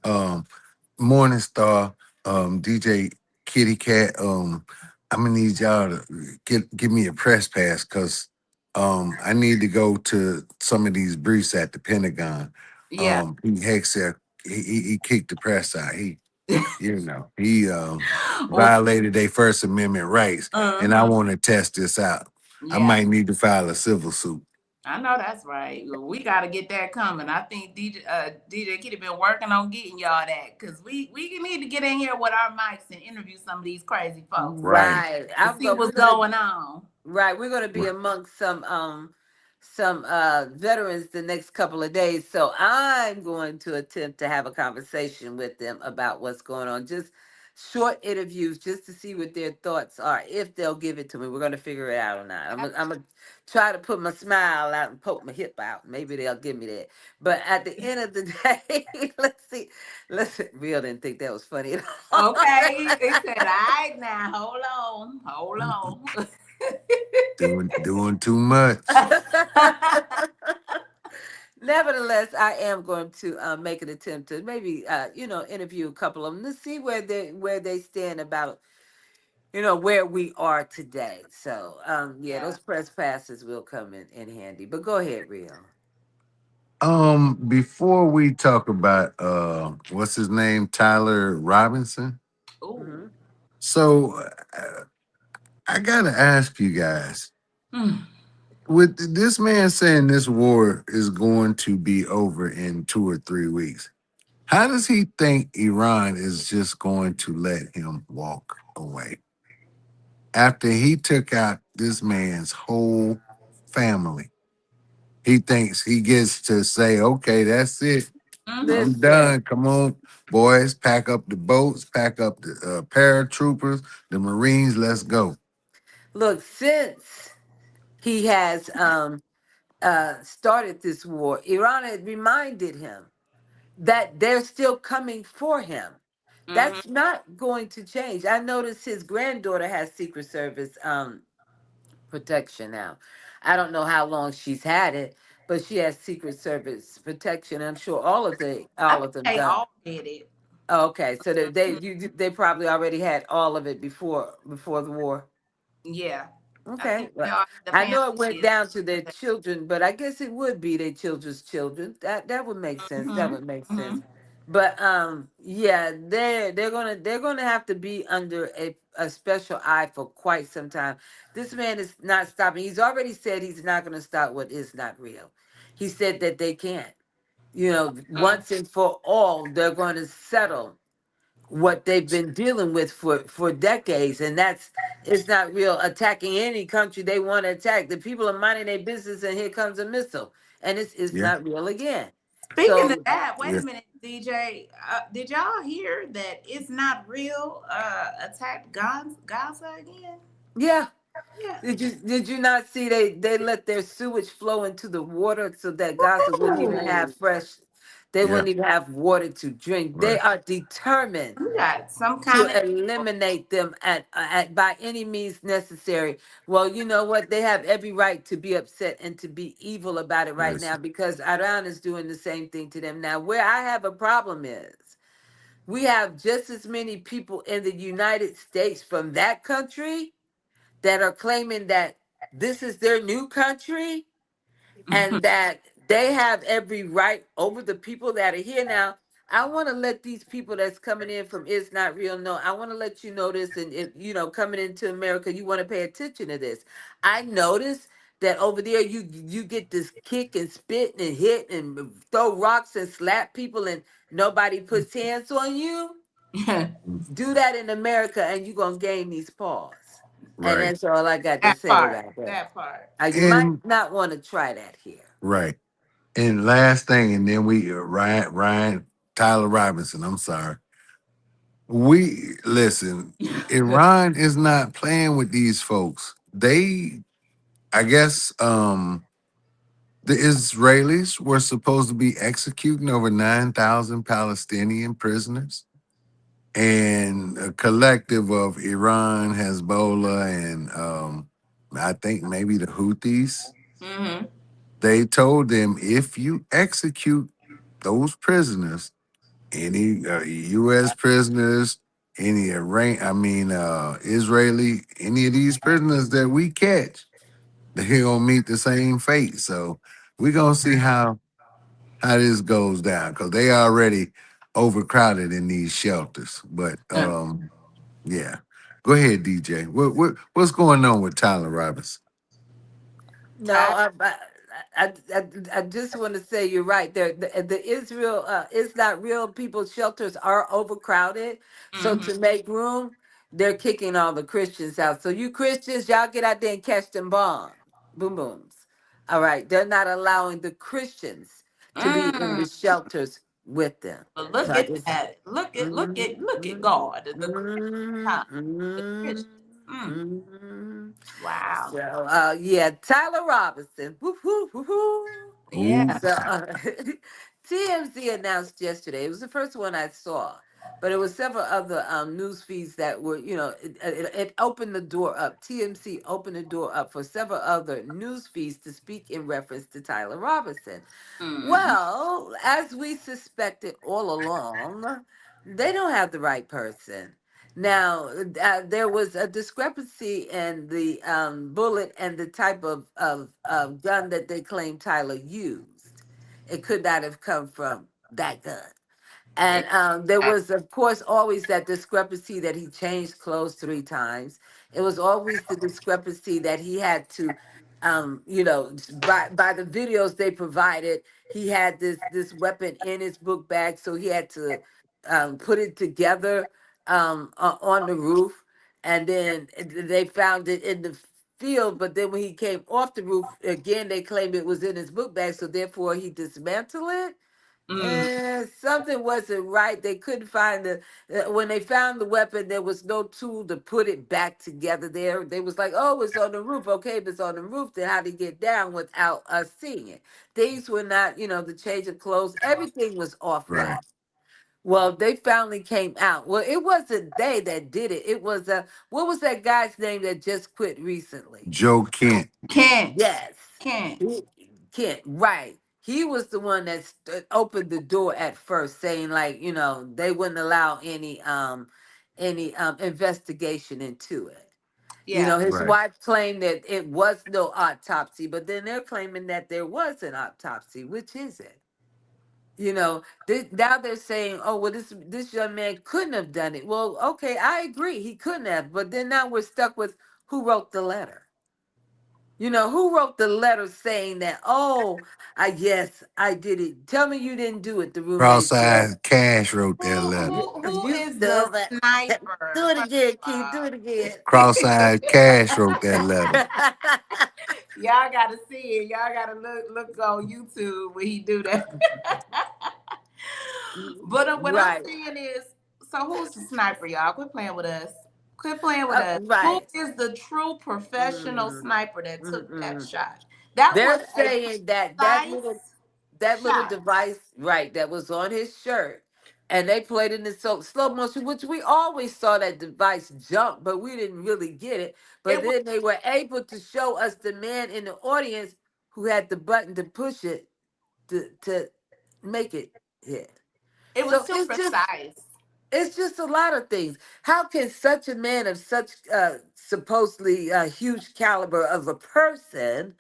Morning Star, DJ Kitty Cat, I'm gonna need y'all to give me a press pass because I need to go to some of these briefs at the Pentagon. Yeah. Hex said he kicked the press out. He Well, violated their First Amendment rights, and I uh-huh. want to test this out. I Yeah. might need to file a civil suit. I know that's right. We got to get that coming. I think DJ Kitty been working on getting y'all that because we need to get in here with our mics and interview some of these crazy folks Right. Right. to see what's going on. Right. We're gonna be Right. amongst some veterans the next couple of days. So I'm going to attempt to have a conversation with them about what's going on. Just short interviews just to see what their thoughts are, if they'll give it to me. We're gonna figure it out or not. I'm gonna try to put my smile out and poke my hip out. Maybe they'll give me that. But at the end of the day, let's see. Listen, Real didn't think that was funny at all. Okay, they said, all right now, hold Mm-mm. on. Doing too much. Nevertheless, I am going to make an attempt to maybe interview a couple of them to see where they stand about where we are today. So yeah, Yeah. those press passes will come in handy. But go ahead, Rio. Before we talk about what's his name, Tyler Robinson. Ooh. Hmm. So I gotta ask you guys, Mm. with this man saying this war is going to be over in 2 or 3 weeks, how does he think Iran is just going to let him walk away after he took out this man's whole family? He thinks he gets to say, okay, that's it. Mm-hmm. I'm Listen, done. Come on, boys, pack up the boats, pack up the paratroopers, the Marines. Let's go. look, since he has started this war, Iran had reminded him that they're still coming for him. Mm-hmm. That's not going to change. I noticed his granddaughter has Secret Service protection now. I don't know how long she's had it, but she has Secret Service protection. I'm sure I all think of them they don't. all did it. Oh, okay, so Mhm. they probably already had all of it before the war. Yeah. I Okay, think they well, all, the I family know it went did. down to their children, but I guess it would be their children's children. That would make sense. That Mm-hmm. would make Mm-hmm. sense. But yeah, they're gonna have to be under a special eye for quite some time. This man is not stopping. He's already said he's not gonna stop what is not real. He said that they can't. Once and for all, they're going to settle what they've been dealing with for decades, and that's it's not real attacking any country they want to attack. The people are minding their business, and here comes a missile, and it's Yeah. not real again. Speaking of So that, wait a Yeah. minute, DJ. Did y'all hear that it's not real? Attacked Gaza again? yeah, Yeah. did you not see they let their sewage flow into the water so that Gaza wouldn't even have Ooh, fresh, they Yeah. wouldn't even have water to drink. They Right. are determined we got some to kind of. eliminate them at by any means necessary. Well, you know what? They have every right to be upset and to be evil about it right Yes. now because Iran is doing the same thing to them. Now, where I have a problem is we have just as many people in the United States from that country that are claiming that this is their new country and that they have every right over the people that are here now. I want to let these people that's coming in from It's Not Real know. I want to let you know this, and if coming into America, you want to pay attention to this. I noticed that over there, you get this kick and spit and hit and throw rocks and slap people, and nobody puts hands on you. Do that in America, and you're gonna gain these paws. And Right. that's all I got to That say part. about that. That part. You might And not want to try that here. right. And last thing, and then we Ryan Tyler Robinson. I'm sorry. We listen. Iran is not playing with these folks. I guess, the Israelis were supposed to be executing over 9,000 Palestinian prisoners, and a collective of Iran, Hezbollah, and I think maybe the Houthis. Mm-hmm. They told them if you execute those prisoners, any U.S. prisoners, any Israeli, any of these prisoners that we catch, they gonna meet the same fate. So we're gonna see how this goes down because they already overcrowded in these shelters. But yeah, go ahead, DJ. What's going on with Tyler Robinson? No, I just want to say you're right. The Israel, it's not real. People shelters are overcrowded. So Mm-hmm. to make room, they're kicking all the Christians out. So you Christians, y'all get out there and catch them bombs, boom booms. All right, they're not allowing the Christians to be in the Mm. shelters with them. But So look I at just. that. Look at Mm, God. The Christian mm, time. The mm, Christians. Mm. mm. Wow. So yeah, Tyler Robinson. Woo, woo, woo, woo. Ooh, Yeah. So TMZ announced yesterday. It was the first one I saw, but it was several other news feeds that were, it opened the door up. TMC opened the door up for several other news feeds to speak in reference to Tyler Robinson. Mm-hmm. Well, as we suspected all along, they don't have the right person. Now, there was a discrepancy in the bullet and the type of gun that they claim Tyler used. It could not have come from that gun. And there was, of course, always that discrepancy that he changed clothes 3 times. It was always the discrepancy that he had to, by the videos they provided, he had this weapon in his book bag, so he had to put it together on the roof, and then they found it in the field. But then when he came off the roof again, they claimed it was in his book bag, so therefore he dismantled it. Mm. Something wasn't right. They couldn't find when they found the weapon, there was no tool to put it back together there. They was like, oh, it's on the roof. Okay, if it's on the roof, then how to get down without us seeing it? Things were not, the change of clothes. Everything was off right. whack. Well, they finally came out. Well, it wasn't they that did it. It was what was that guy's name that just quit recently? Joe Kent. Can't. Yes. Can't. He can't, right. He was the one that opened the door at first, saying like, they wouldn't allow any investigation into it. Yeah. His Right. wife claimed that it was no autopsy, but then they're claiming that there was an autopsy. Which is it? Now they're saying, oh, well, this young man couldn't have done it. Well, okay, I agree, he couldn't have, but then now we're stuck with who wrote the letter. You know, who wrote the letter saying that, oh, I yes, I did it. Tell me you didn't do it, the roommate said. Cross-eyed Cash wrote that Who letter. who who You is the stupid. Do sniper? it First again, of Keith. Do it again. Cross-eyed Cash wrote that letter. y'all gotta see it. Y'all gotta look on YouTube when he do that. But what I'm Right. saying is, so who's the sniper, y'all? Quit playing with us. Quit playing with us. Who Right. is the true professional Mm, sniper that took that mm-mm. shot? That was They're a saying that precise that little shot. device, right, that was on his shirt, and they played it in slow motion, which we always saw that device jump, but we didn't really get it. But It was then they were able to show us the man in the audience who had the button to push it to make it hit. it was So too precise. it's just a lot of things. How can such a man of such supposedly huge caliber of a person,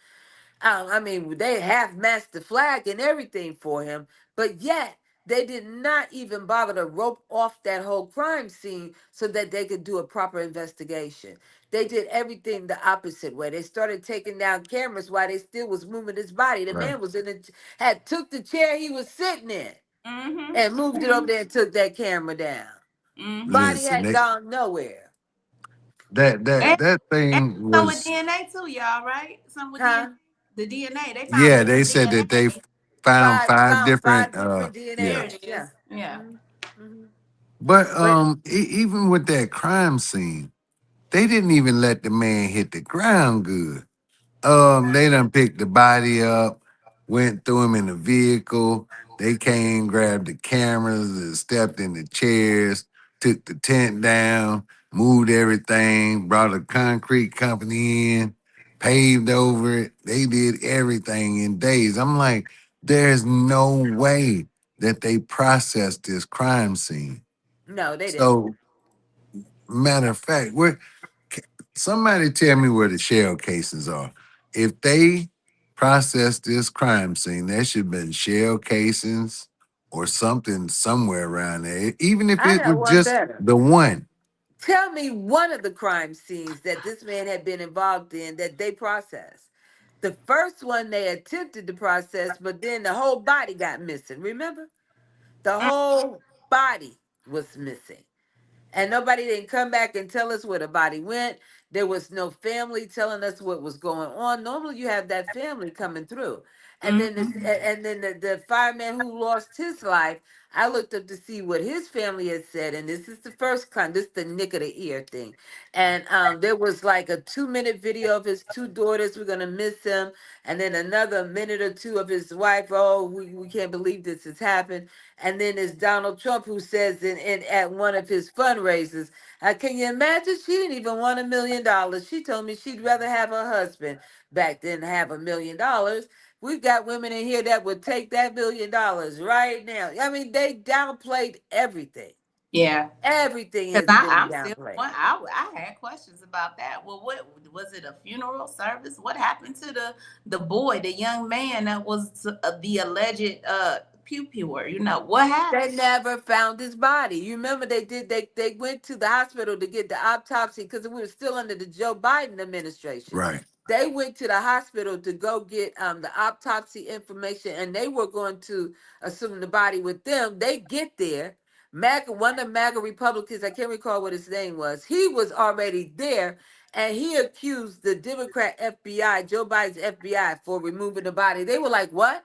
I mean, they half mast the flag and everything for him, but yet they did not even bother to rope off that whole crime scene so that they could do a proper investigation. They did everything the opposite way. They started taking down cameras while they still was moving his body. The Right. man was had took the chair he was sitting in Mm-hmm. and moved it over there and took that camera down. Mm-hmm. Body Listen, had they, gone nowhere. that And, that that and thing some with was, DNA too, y'all, right? Some with DNA. Huh? The DNA. They found yeah, the they said that they DNA. found five Found different five different yeah. There DNAs. it is. Yeah. Yeah. hmm hmm But But even with that crime scene, they didn't even let the man hit the ground good. They done picked the body up, went through him in the vehicle. They came, grabbed the cameras, and stepped in the chairs, took the tent down, moved everything, brought a concrete company in, paved over it. They did everything in days. I'm like, there's no way that they processed this crime scene. no, they didn't. So, matter of fact, ca- somebody tell me where the shell cases are. If they process this crime scene, there should have been shell casings or something somewhere around there, even if I it know was one just better. the one. Tell me one of the crime scenes that this man had been involved in that they processed. The first one they attempted to process, but then the whole body got missing. Remember? The whole body was missing. And nobody didn't come back and tell us where the body went. There was no family telling us what was going on. Normally, you have that family coming through, and then Mm-hmm. the fireman who lost his life. I looked up to see what his family had said, and this is the first kind. This is the nick of the ear thing, and there was like a 2 minute video of his two daughters. We're gonna miss him, and then another minute or two of his wife. Oh, we can't believe this has happened. And then there's Donald Trump who says in at one of his fundraisers, can you imagine? She didn't even want $1 million. She told me she'd rather have her husband back than have $1 million. We've got women in here that would take that $1 million right now. I mean, they downplayed everything. Yeah. Everything Because has been I'm still downplayed. one. I had questions about that. Well, what was it? A funeral service? What happened to the boy, the young man that was the alleged pew pewer? You know what They happened? never found his body. You remember they went to the hospital to get the autopsy because we were still under the Joe Biden administration. Right. They went to the hospital to go get the autopsy information, and they were going to assume the body with them. They get there. One of the MAGA Republicans, I can't recall what his name was, he was already there, and he accused the Democrat FBI, Joe Biden's FBI, for removing the body. They were like, "What?"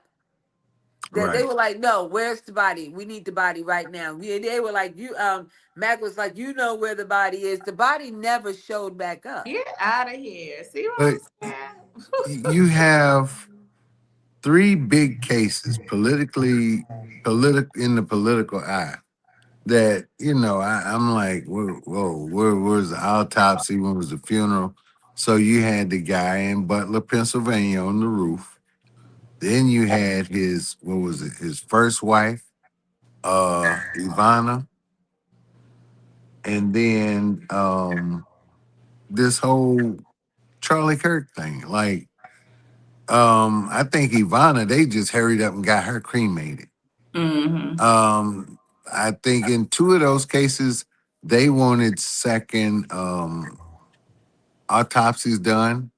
They Right. were like, "No, where's the body? We need the body right now." They were like, "You Mac was like, you know where the body is." The body never showed back up. Get out of here. See what But I'm you saying? have three big cases in the political eye that, I'm like, whoa, where's the autopsy? When was the funeral? So you had the guy in Butler, Pennsylvania on the roof. Then you had what was it, his first wife, Ivana, and then this whole Charlie Kirk thing. Like, I think Ivana, they just hurried up and got her cremated. Mm-hmm. Um, I think in two of those cases, they wanted second autopsies done.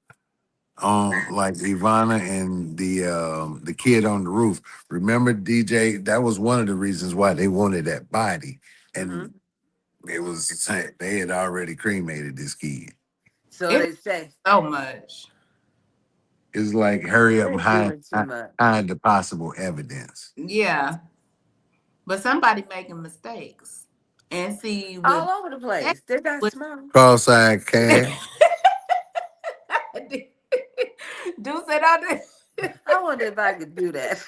like Ivana and the kid on the roof. Remember, DJ? That was one of the reasons why they wanted that body, Hmm. and it was they had already cremated this kid. So It was they say so much. It's like hurry up they're and doing too much. hide the possible evidence. Yeah, but somebody making mistakes. And see, with All over the that, place. They're not with smart. Cross-eyed cash. do say that. I wonder if I could do that.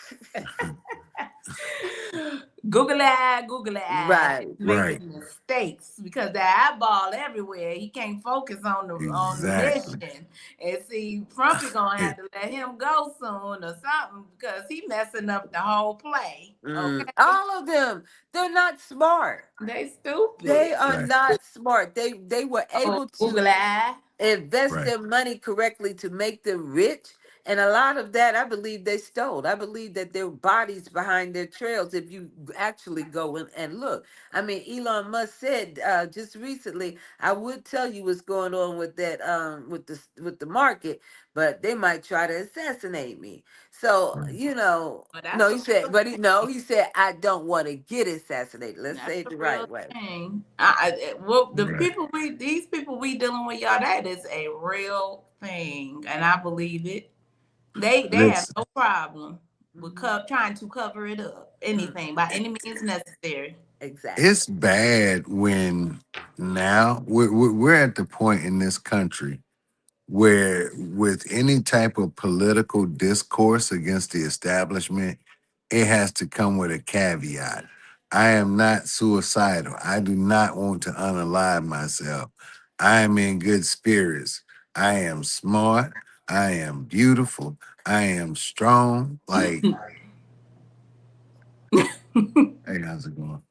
Google eye, Right. Right. making mistakes because the eyeball everywhere. He can't focus on the Exactly. mission. And see, Frumpy gonna have to let him go soon or something because he messing up the whole play. Okay, All of them. They're not smart. they stupid. They are Right. not smart. They were Oh, able Google to eye. invest Right. their money correctly to make them rich. And a lot of that, I believe they stole. I believe that there were bodies behind their trails. If you actually go and look, I mean, Elon Musk said just recently, I would tell you what's going on with that, with the market, but they might try to assassinate me. So Right. But no, that's a he said, real but thing. he said, I don't want to get assassinated. Let's That's say it a the real right way. thing. Well, Right. these people we dealing with, y'all, that is a real thing, and I believe it. They have Listen, no problem with Mhm. trying to cover it up, anything by any means necessary. it's Exactly. bad when now we're at the point in this country where with any type of political discourse against the establishment, it has to come with a caveat. I am not suicidal. I do not want to unalive myself. I am in good spirits. I am smart. I am beautiful. I am strong. Like, hey, how's it going?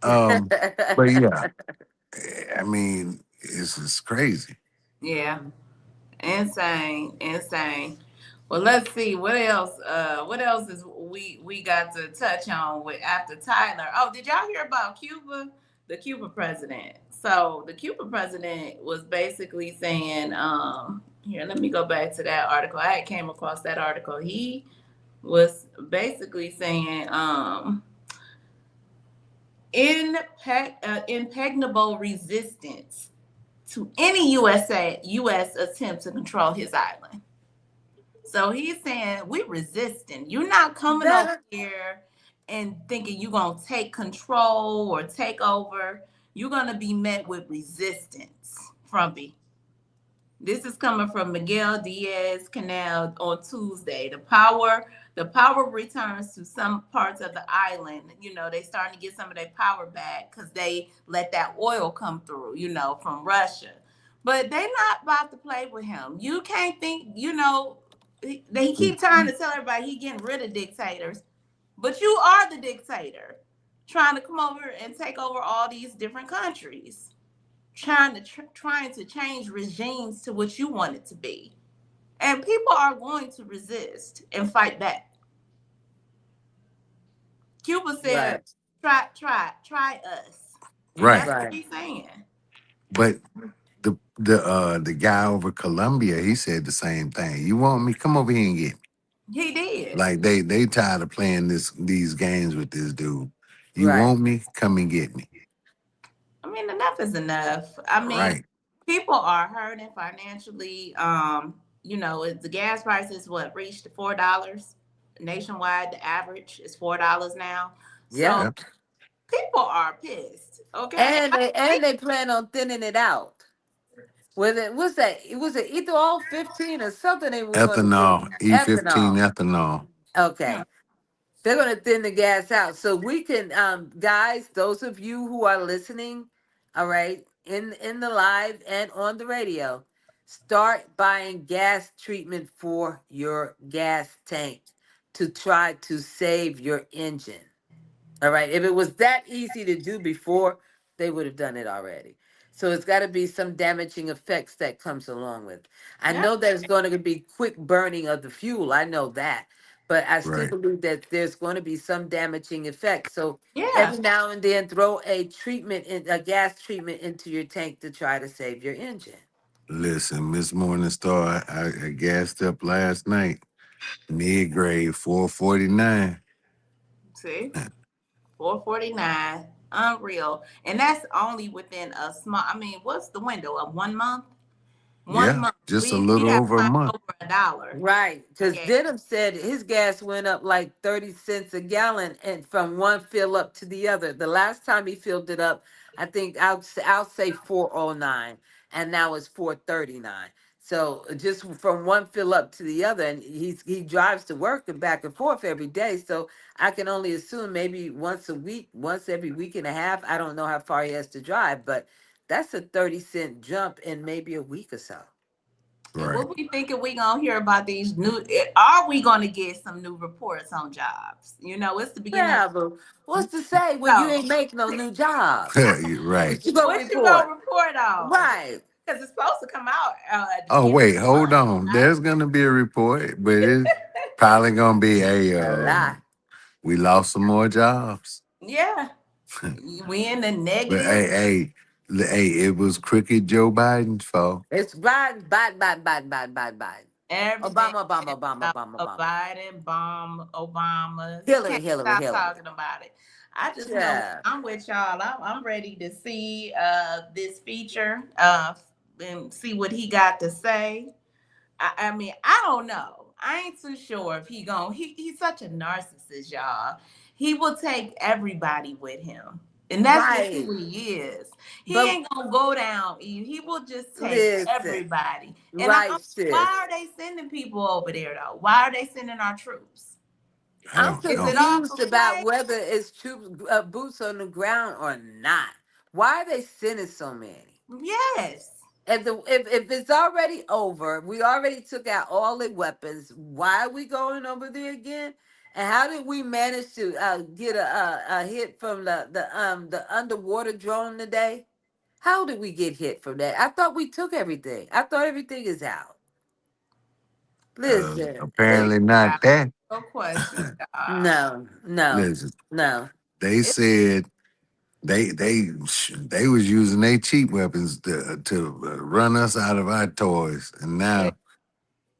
Um, but yeah, I mean, it's just crazy. Yeah, insane, insane. Well, let's see what else. What else is we got to touch on with after Tyler? Oh, did y'all hear about Cuba? The Cuba president. So the Cuba president was basically saying, here, let me go back to that article. I came across that article. He was basically saying, impregnable resistance to any U.S. attempt to control his island. So he's saying we resisting. You're not coming over That here and thinking you're gonna take control or take over. You're gonna be met with resistance from me. This is coming from Miguel Diaz Canal on Tuesday. The power returns to some parts of the island. They starting to get some of their power back because they let that oil come through, from Russia. But they not about to play with him. You can't think, they keep trying to tell everybody he getting rid of dictators, but you are the dictator trying to come over and take over all these different countries, trying to change regimes to what you want it to be. And people are going to resist and fight back. Cuba said, right, try us. And Right. that's what right. he's saying. But the guy over Colombia, he said the same thing. You want me? Come over here and get me. He did. Like they tired of playing these games with this dude. You Right. want me? Come and get me. I mean, enough is enough. I mean, Right. people are hurting financially. The gas prices reached $4 nationwide. The average is $4 now. Yep. So Yep. people are pissed. Okay, And they plan on thinning it out. With it, what's that? It was it ethanol 15 or something they were going to do. Ethanol, E15 Ethanol. ethanol. Okay. They're going to thin the gas out. So we can, guys, those of you who are listening, all right, in the live and on the radio, start buying gas treatment for your gas tank to try to save your engine. All right. If it was that easy to do before, they would have done it already. So it's got to be some damaging effects that comes along with. I yeah, know there's going to be quick burning of the fuel. I know that. But I still Right. believe that there's going to be some damaging effects. So yeah. every now and then throw a gas treatment into your tank to try to save your engine. Listen, Miss Morningstar, I gassed up last night. Mid grade 449. See, 449, unreal, and that's only within a small. I mean, what's the window of 1 month? One Yeah, month. just a We little have over a climbed month. over $1. Right, because Okay. Denham said his gas went up like 30 cents a gallon and from one fill up to the other. The last time he filled it up, I think I'll say 409 and now it's 439. So just from one fill up to the other, and he drives to work and back and forth every day. So I can only assume maybe once a week, once every week and a half. I don't know how far he has to drive, but that's a 30-cent jump in maybe a week or so. And Right. what we thinking we gonna hear about these new? Are we gonna get some new reports on jobs? You know, it's the beginning of Yeah, but what's to say when you so. ain't make no new jobs? You're right. What you gonna What you gonna report? report on? Right. Because it's supposed to come out at the Oh, beginning wait, of the hold month, on. right? There's going to be a report, but it's probably going to be A lot. we lost some more jobs. Yeah, we in the But negative. hey, it was crooked Joe Biden's fault. It's Biden, Biden, Biden, Biden, Biden, Biden, Biden. Everything Obama, Obama, is Obama, about Obama, a Obama. Biden bomb, Obama. Hillary, Can't Hillary, stop Hillary. talking about it. I just know Yeah. I'm with y'all. I'm ready to see this feature and see what he got to say. I mean, I don't know. I ain't too sure if he's such a narcissist, y'all. He will take everybody with him. And that's just Right. who he is. He But ain't gonna go down easy. He will just take listen, everybody. And right, sis. why are they sending people over there though? Why are they sending our troops? I I'm don't Is know. it all confused for about play? whether it's true boots on the ground or not. Why are they sending so many? Yes. If it's already over, we already took out all the weapons. Why are we going over there again? And how did we manage to get a hit from the underwater drone today? How did we get hit from that? I thought we took everything. I thought everything is out. Listen, We Apparently not got that. no questions, y'all. no, no, Listen, no. they It's said they was using their cheap weapons to run us out of our toys, and now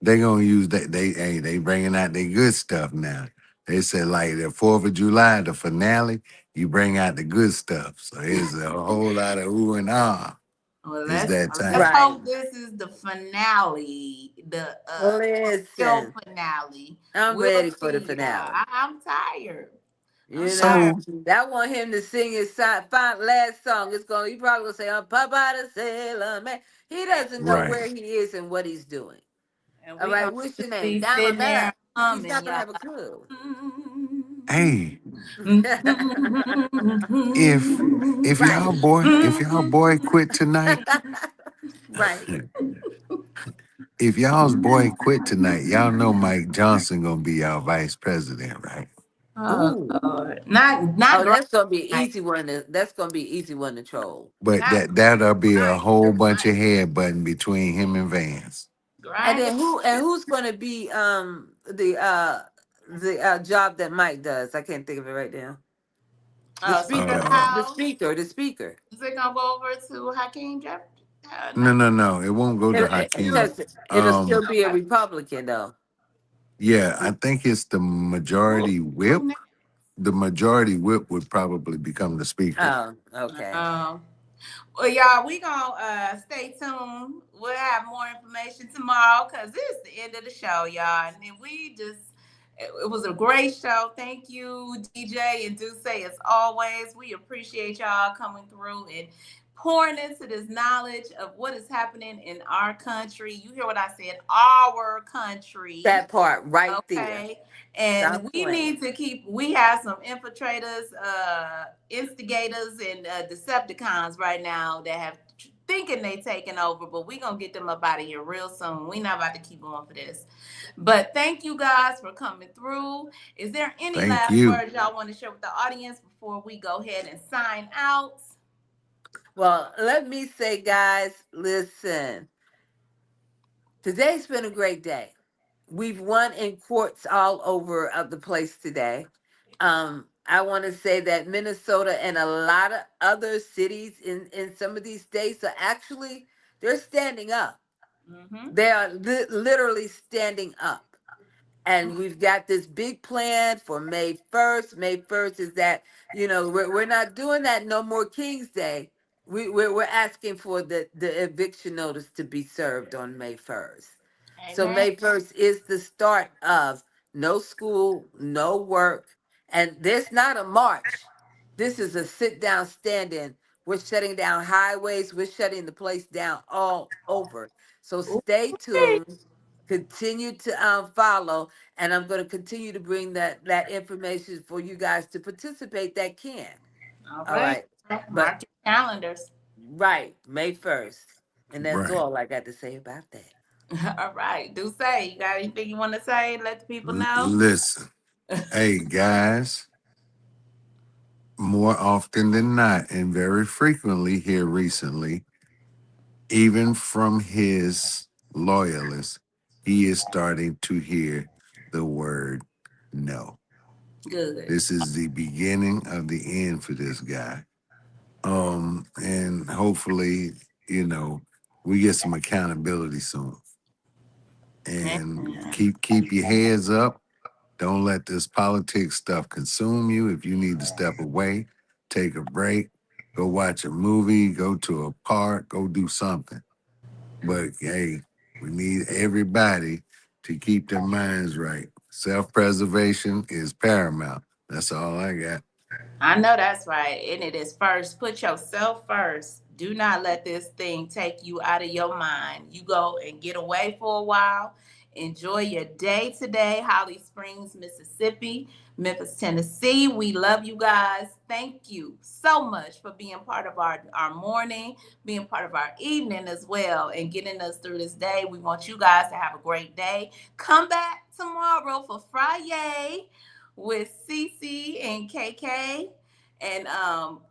they gonna use that. They bringing out their good stuff now. They said like the 4th of July, the finale, you bring out the good stuff. So it's a whole lot of ooh and ah. well, It's that let's time. Right. hope this is the finale, the real Listen, finale. I'm We'll ready for the see, y'all. finale. I'm tired. You I'm know, tired. So I want him to sing his last song. It's going. He probably gonna say, "I'm Papa the Sailor Man." He doesn't know right. where he is and what he's doing. And All we right, gonna what's your just name? be Donald sitting there Duck. He's not humming, gonna y'all. have a clue. Hey, if Right. if y'all boy quit tonight, Right. if y'all's boy quit tonight, y'all know Mike Johnson gonna be our vice president, right? Oh Ooh. Lord, not Oh, grind, that's gonna be an Mike. easy one. That's gonna be an easy one to troll. But Not that'll be a whole grinder, bunch of Mike. headbutting between him and Vance. And Grinder. then who's gonna be the job that Mike does? I can't think of it right now. The Speaker of the speaker, Uh, the House. speaker, the speaker. Is it gonna go over to Hakeem Jeffrey? no, Not. no, no. It won't go to Hakeem. Because it'll still Um, be a Okay. Republican though. yeah, I think it's the Who? majority Who whip. next? The majority whip would probably become the speaker. Oh, okay. Well, y'all, we gonna stay tuned. We'll have more information tomorrow because this is the end of the show, y'all. And then we just it was a great show. Thank you, DJ and do say as always. We appreciate y'all coming through and pouring into this knowledge of what is happening in our country. You hear what I said? Our country. That part right there. Okay. And Stop we playing. need to we have some infiltrators, instigators, and Decepticons right now that have thinking they taking over, but we gonna get them up out of here real soon. We not about to keep going for this. But thank you guys for coming through. Is there any Thank last you. words y'all want to share with the audience before we go ahead and sign out? Well, let me say, guys, listen. Today's been a great day. We've won in courts all over of the place today. I want to say that Minnesota and a lot of other cities in some of these states are actually they're standing up. Mm-hmm. They are literally standing up. And we've got this big plan for May 1st. May 1st is that, we're not doing that no more King's Day. We're asking for the eviction notice to be served on May 1st. So Amen. May 1st is the start of no school, no work. And there's not a march. This is a sit down, stand in. We're shutting down highways. We're shutting the place down all over. So stay tuned. Continue to follow, and I'm going to continue to bring that information for you guys to participate that can. All All right. right, but Mark your calendars. right, May 1st, and that's Right. all I got to say about that. All right. Do say you got anything you want to say? Let the people know. Listen, hey guys, more often than not, and very frequently here recently, even from his loyalists, he is starting to hear the word no. Good. This is the beginning of the end for this guy. And hopefully, you know, we get some accountability soon. And Amen. keep your heads up. Don't let this politics stuff consume you. If you need to step away, take a break, go watch a movie, go to a park, go do something. But hey, we need everybody to keep their minds right. Self-preservation is paramount. That's all I got. I know that's right. And it is first. Put yourself first. Do not let this thing take you out of your mind. You go and get away for a while. Enjoy your day today. Holly Springs, Mississippi, Memphis, Tennessee. We love you guys. Thank you so much for being part of our morning, being part of our evening as well, and getting us through this day. We want you guys to have a great day. Come back tomorrow for Friday with Cece and KK. And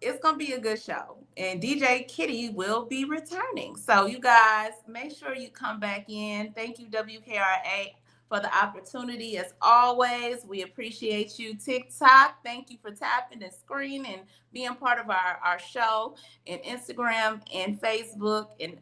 it's gonna be a good show. And DJ Kitty will be returning. So you guys make sure you come back in. Thank you, WKRA, for the opportunity. As always, we appreciate you. TikTok, thank you for tapping and screening and being part of our show, and Instagram and Facebook and